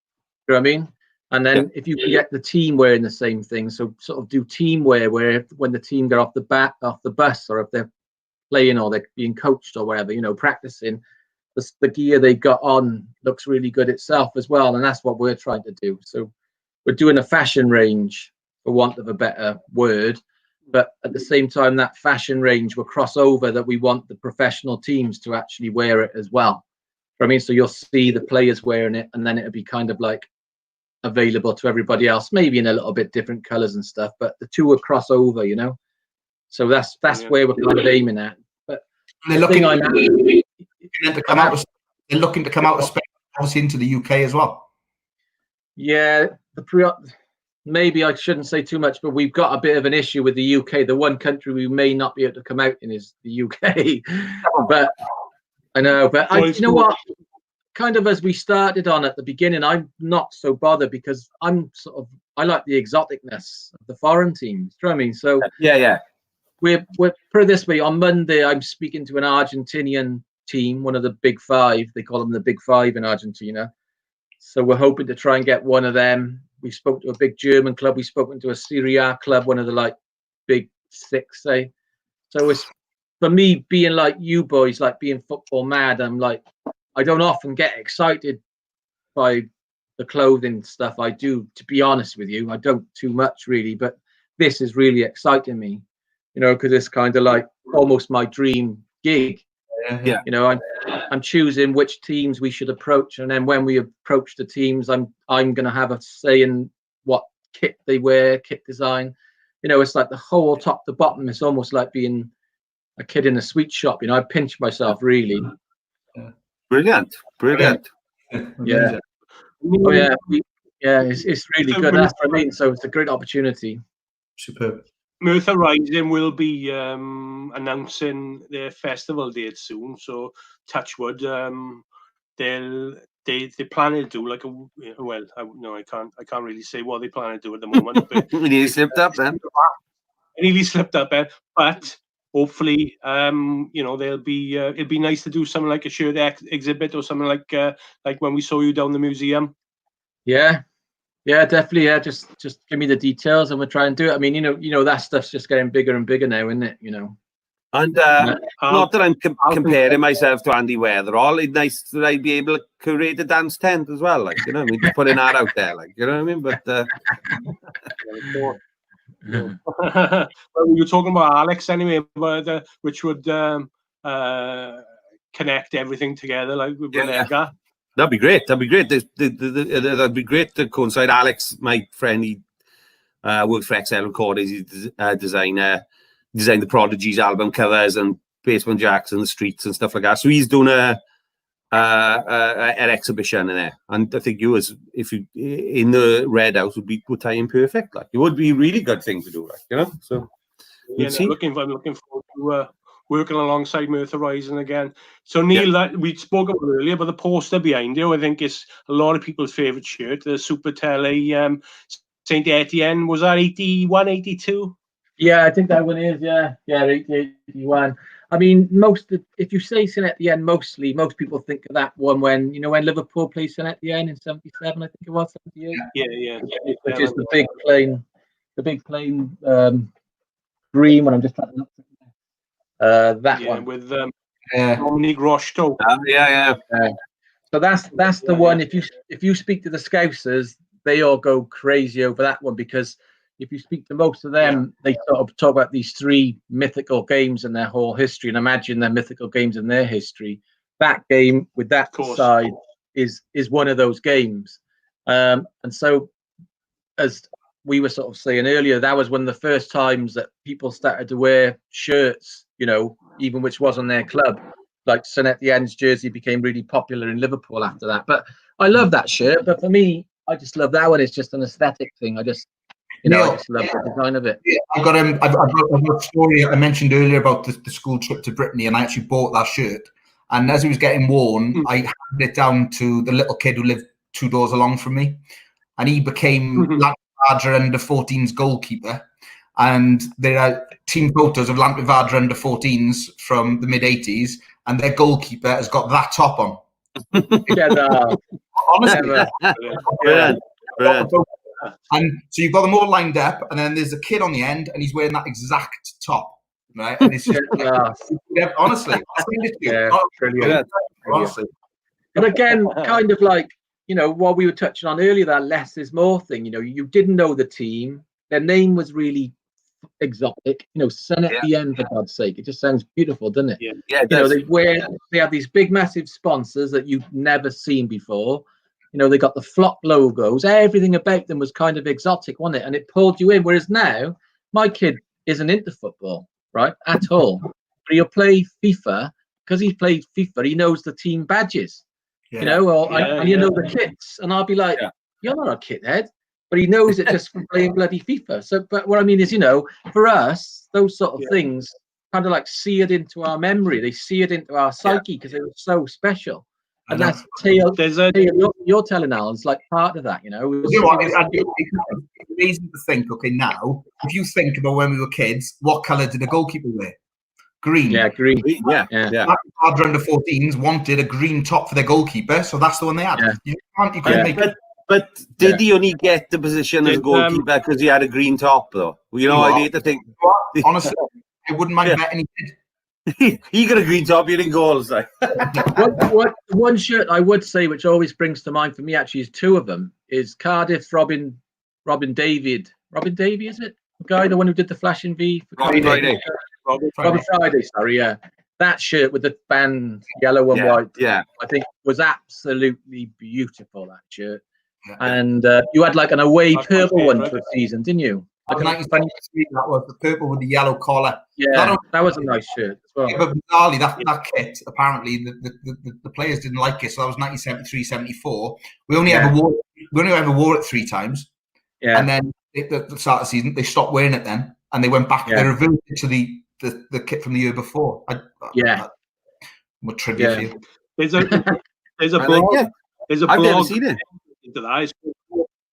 You know what I mean? And then if you can get the team wearing the same thing, so sort of do team wear where when the team get off the bus, or if they're playing or they're being coached or whatever, practicing, the gear they got on looks really good itself as well. And that's what we're trying to do. So we're doing a fashion range, for want of a better word, but at the same time, that fashion range will cross over that we want the professional teams to actually wear it as well. I mean, so you'll see the players wearing it, and then it'll be kind of like available to everybody else, maybe in a little bit different colors and stuff, but the two will cross over, So that's where we're kind of aiming at. But they're looking to come out. They're looking to come out of Spain, obviously into the UK as well. Yeah, maybe I shouldn't say too much, but we've got a bit of an issue with the UK. The one country we may not be able to come out in is the UK. But I know, but you know what? Kind of as we started on at the beginning, I'm not so bothered because I like the exoticness of the foreign teams. Do you know what I mean? So yeah. We're put it this way. On Monday, I'm speaking to an Argentinian team, one of the big five. They call them the big five in Argentina. So we're hoping to try and get one of them. We spoke to a big German club. We've spoken to a Serie A club, one of the like big six, say. So it's for me being like you boys, like being football mad. I'm like, I don't often get excited by the clothing stuff I do, to be honest with you. I don't too much really, but this is really exciting me, because it's kind of like almost my dream gig. Yeah. I'm choosing which teams we should approach, and then when we approach the teams, I'm going to have a say in what kit they wear, kit design. It's like the whole top to bottom. It's almost like being a kid in a sweet shop. I pinch myself really. Brilliant. Yeah. Oh yeah. It's really good. That's what I mean. So it's a great opportunity. Superb. Merthyr Rising will be announcing their festival date soon. So Touchwood, they plan to do like I can't really say what they plan to do at the moment. But Nearly slipped up then. Nearly slipped up then, but hopefully, they'll be. It'd be nice to do something like a shirt exhibit or something like when we saw you down the museum. Yeah, definitely. Yeah, just give me the details and we'll try and do it. I mean, that stuff's just getting bigger and bigger now, isn't it? And not that I'm comparing myself to Andy Weatherall. It's nice that I'd be able to create a dance tent as well, like just putting that out there, like what I mean. But well, we were talking about Alex anyway, which would connect everything together, like with Edgar. That'd be great. That'd be great to coincide. Alex, my friend, he works for XL Recordings. He's a designer, designed the Prodigy's album covers and Basement Jacks and the Streets and stuff like that. So he's doing an exhibition in there, and I think if you in the Red House would tie in perfect. Like it would be a really good thing to do, like So I'm looking forward to working alongside Merthyr Rising again. So Neal, that we spoke about earlier, but the poster behind you, I think is a lot of people's favourite shirt, the Super Tele Saint Etienne. Was that 81, 82? Yeah, I think that one is. Yeah, 81. I mean, if you say Saint Etienne, most people think of that one when Liverpool played Saint Etienne in '77, I think it was 78. Yeah. Which is the big plain green one. I'm just trying to look for that one with Dominique Rocheteau. Yeah. So that's the one. If you speak to the Scousers, they all go crazy over that one because if you speak to most of them, they sort of talk about these 3 mythical games in their whole history, and imagine their mythical games in their history. That game with that side is one of those games. And so, as we were sort of saying earlier, that was one of the first times that people started to wear shirts, you know, even which was on their club. Like St Etienne's jersey became really popular in Liverpool after that. But I love that shirt. But for me, I just love that one. It's just an aesthetic thing. I just, Neal, I just love the design of it. Yeah, I've got a story I mentioned earlier about the school trip to Brittany, and I actually bought that shirt. And as it was getting worn, I handed it down to the little kid who lived 2 doors along from me, and he became Lantry under 14's goalkeeper. And there are team photos of Lantry under 14s from the mid 80s, and their goalkeeper has got that top on. Honestly, brilliant. And so you've got them all lined up, and then there's a kid on the end, and he's wearing that exact top, right? And it's just honestly, brilliant. Honestly. But again, kind of like, you know, what we were touching on earlier, that less is more thing. You know, you didn't know the team. Their name was really exotic. You know, St Etienne, for God's sake. It just sounds beautiful, doesn't it? Yeah. You know, they have these big, massive sponsors that you've never seen before. You know, they got the flock logos. Everything about them was kind of exotic, wasn't it? And it pulled you in. Whereas now, my kid isn't into football, right, at all. But he'll play FIFA because he's played FIFA. He knows the team badges, you know, and you know the kits. And I'll be like, you're not a kit head, but he knows it just from playing bloody FIFA. So, but what I mean is, you know, for us, those sort of things kind of like seared into our memory. They seared into our psyche because it was so special. And that's you're telling Alan's like part of that, you know. It's amazing to think. Okay, now if you think about when we were kids, what colour did the goalkeeper wear? Green. Yeah, green. Yeah. Under 14s wanted a green top for their goalkeeper, so that's the one they had. You couldn't make it. But did he only get the position as goalkeeper because he had a green top, though? You know, I hate to think. Honestly, I wouldn't mind betting he did. He got a green top, you didn't goals. Like. One shirt I would say, which always brings to mind for me, actually, is 2 of them, is Cardiff Robin David. Robin Davey, is it? The guy, the one who did the Flashing V? Robin Friday. Robin Friday, sorry, yeah. That shirt with the band, yellow and white, I think was absolutely beautiful, that shirt. Yeah. And you had like an away purple one for a season, didn't you? Like 1973, that was the purple with the yellow collar. Yeah, that was a nice shirt as well. Yeah, but bizarrely, that kit, apparently, the players didn't like it. So that was 1973, 74. We only ever wore it 3 times. Yeah. And then at the start of the season, they stopped wearing it then. And they went back. They reverted to the kit from the year before. What trivia for you. There's a blog. There's a blog. I've never seen it.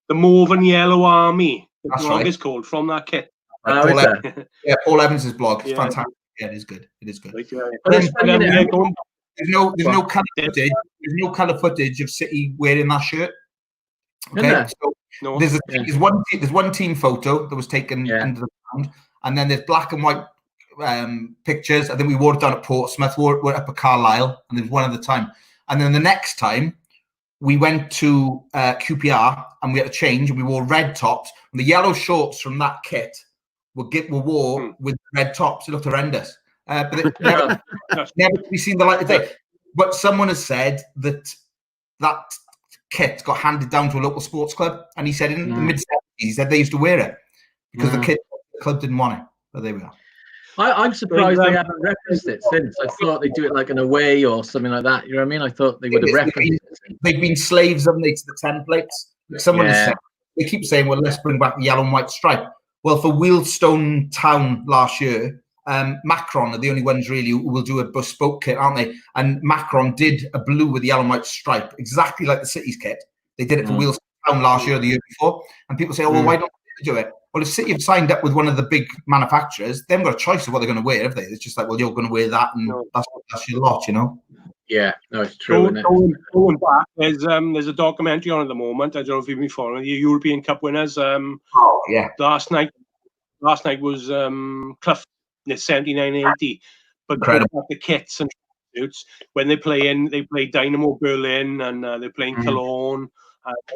The Mauve and Yellow Army. The blog is called from that kit. Paul Evans' blog. It's fantastic. Yeah, it is good. It is good. There's no colour footage. There's no colour footage of City wearing that shirt. Okay, so there's one team photo that was taken under the ground, and then there's black and white pictures. I think we wore it down at Portsmouth, wore it up at Carlisle, and there's one at the time. And then the next time, we went to QPR and we had to change, and we wore red tops. And the yellow shorts from that kit were wore with red tops. It looked horrendous. But it never to be seen the light of day. But someone has said that kit got handed down to a local sports club, and he said in the mid-70s, he said they used to wear it because the club didn't want it. But there we are. I'm surprised they haven't referenced it since. I thought they'd do it like an away or something like that. You know what I mean? I thought they would have referenced it. They've been slaves, haven't they, to the templates? Someone has said, they keep saying, well, let's bring back the yellow and white stripe. Well, for Wealdstone Town last year, Macron are the only ones really who will do a bespoke kit, aren't they? And Macron did a blue with the yellow and white stripe, exactly like the City's kit. They did it for Wealdstone Town last year or the year before. And people say, oh, well, why don't they do it? Well, if City have signed up with one of the big manufacturers, they haven't got a choice of what they're going to wear, have they? It's just like, well, you're going to wear that, and that's your lot, you know? Yeah, no, it's true. Going back, there's a documentary on at the moment. I don't know if you've been following the European Cup winners. Last night was Clough, 79-80. But the kits and suits when they play Dynamo Berlin, and they're playing Cologne.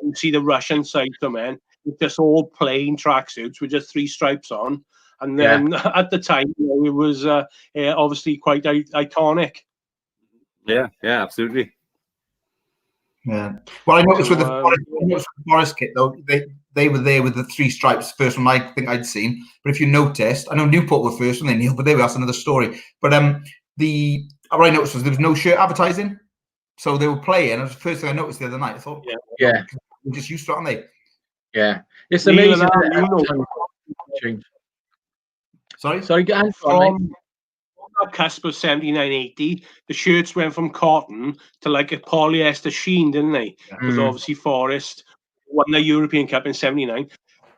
You see the Russian side of them, man. just all plain tracksuits with just 3 stripes on. And then at the time, it was obviously quite iconic. Yeah, absolutely. Yeah. Well, I noticed with the Forest kit though, they were there with the 3 stripes. First one I think I'd seen. But if you noticed, I know Newport were first when they Neal, but that's another story. But what I noticed was there was no shirt advertising, so they were playing. It was the first thing I noticed the other night. I thought, yeah, we're just used to it, aren't they? Yeah, it's Neal amazing. Sorry, go on, from that cusp of 79-80, the shirts went from cotton to like a polyester sheen, didn't they? Because obviously Forest won the European Cup in 79.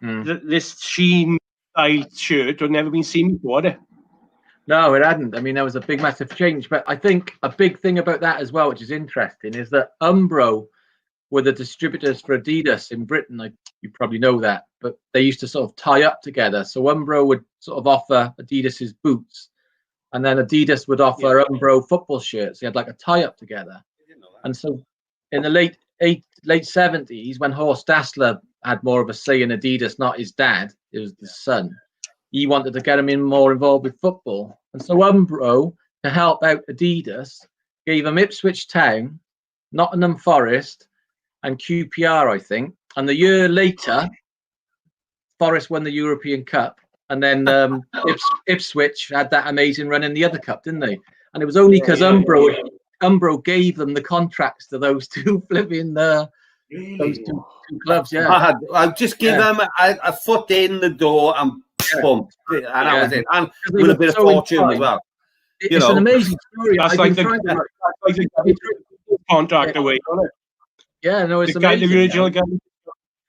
This sheen style shirt had never been seen before, had it? No, it hadn't. I mean, there was a big, massive change. But I think a big thing about that as well, which is interesting, is that Umbro were the distributors for Adidas in Britain. You probably know that, but they used to sort of tie up together. So Umbro would sort of offer Adidas's boots, and then Adidas would offer Umbro football shirts. They had like a tie up together. And so in the late 70s, when Horst Dassler had more of a say in Adidas, not his dad, it was the son, he wanted to get him more involved with football. And so Umbro, to help out Adidas, gave him Ipswich Town, Nottingham Forest, and QPR, I think. And the year later, Forest won the European Cup. And then Ipswich had that amazing run in the other cup, didn't they? And it was only because Umbro gave them the contracts to those two flipping those two clubs. Yeah, I'll just give them a foot in the door and boom, and that was it. And with a bit of fortune as well. It's an amazing story. That's like the contract away, isn't it? Yeah, no, it's the amazing. The original guy.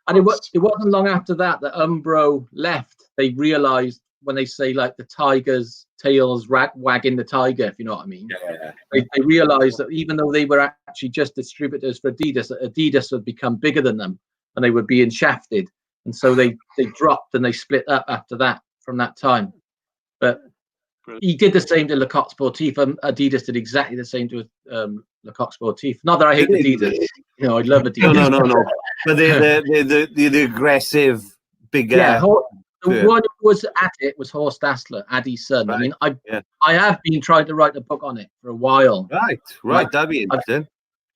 And it wasn't long after that Umbro left. They realised when they say like the tiger's tails wagging the tiger, if you know what I mean. Yeah. They realised that even though they were actually just distributors for Adidas, that Adidas had become bigger than them and they were being shafted. And so they dropped and they split up after that from that time. But he did the same to Le Coq Sportif. Adidas did exactly the same to Le Coq Sportif. Not that I hate Adidas. You know, I love Adidas. No. But the aggressive, bigger. Yeah, the one who was at it was Horst Dassler, Addy's son. Right. I mean, I have been trying to write a book on it for a while. Right. That'd be interesting.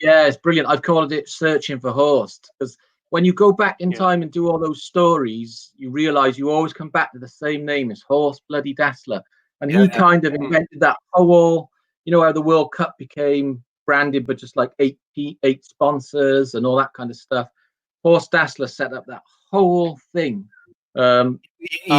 Yeah, it's brilliant. I've called it Searching for Horst, because when you go back in time and do all those stories, you realise you always come back to the same name. It's Horst bloody Dassler. And he kind of invented that whole, you know, how the World Cup became branded with just like eight sponsors and all that kind of stuff. Horst Dassler set up that whole thing. He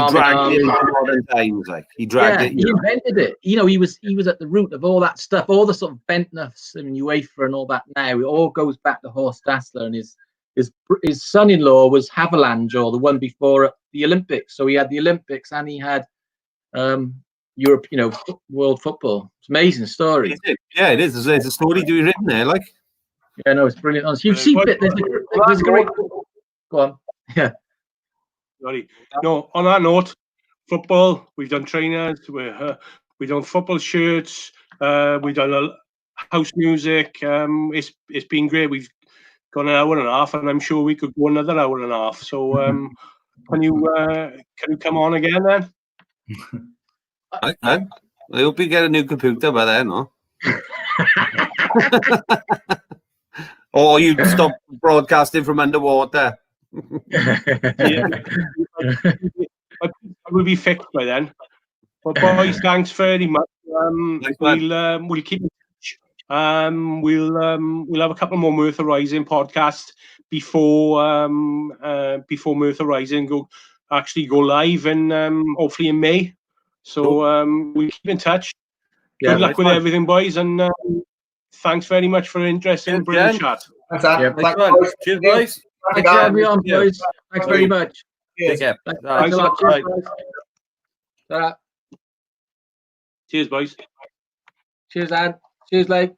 dragged it into modern times, like he dragged it. He invented it. You know, he was at the root of all that stuff, all the sort of bentness and UEFA and all that. Now it all goes back to Horst Dassler, and his son-in-law was Haviland, or the one before the Olympics. So he had the Olympics and he had Europe, you know, world football. It's an amazing story. Yeah, it is. There's a story to be written there, like. Yeah, no, it's brilliant. You've seen it. There's a great. Go on. Yeah. Sorry. No, on that note, football. We've done trainers. We've done football shirts. We've done house music. It's been great. We've gone an hour and a half, and I'm sure we could go another hour and a half. So, can you come on again then? I hope you get a new computer by then, no? Or you stop broadcasting from underwater. I will be fixed by then. But boys, thanks very much. We'll keep in touch. We'll have a couple more Merthyr Rising podcasts before Merthyr Rising go live and hopefully in May. So we'll keep in touch. Good luck with everything, boys, and thanks very much for interest in brilliant chat. Thanks, cheers, guys. Thanks for having me on, boys. Thanks very much. Take care. Thanks a lot. Cheers, Cheers, boys. Cheers, Anne. Cheers, Lee.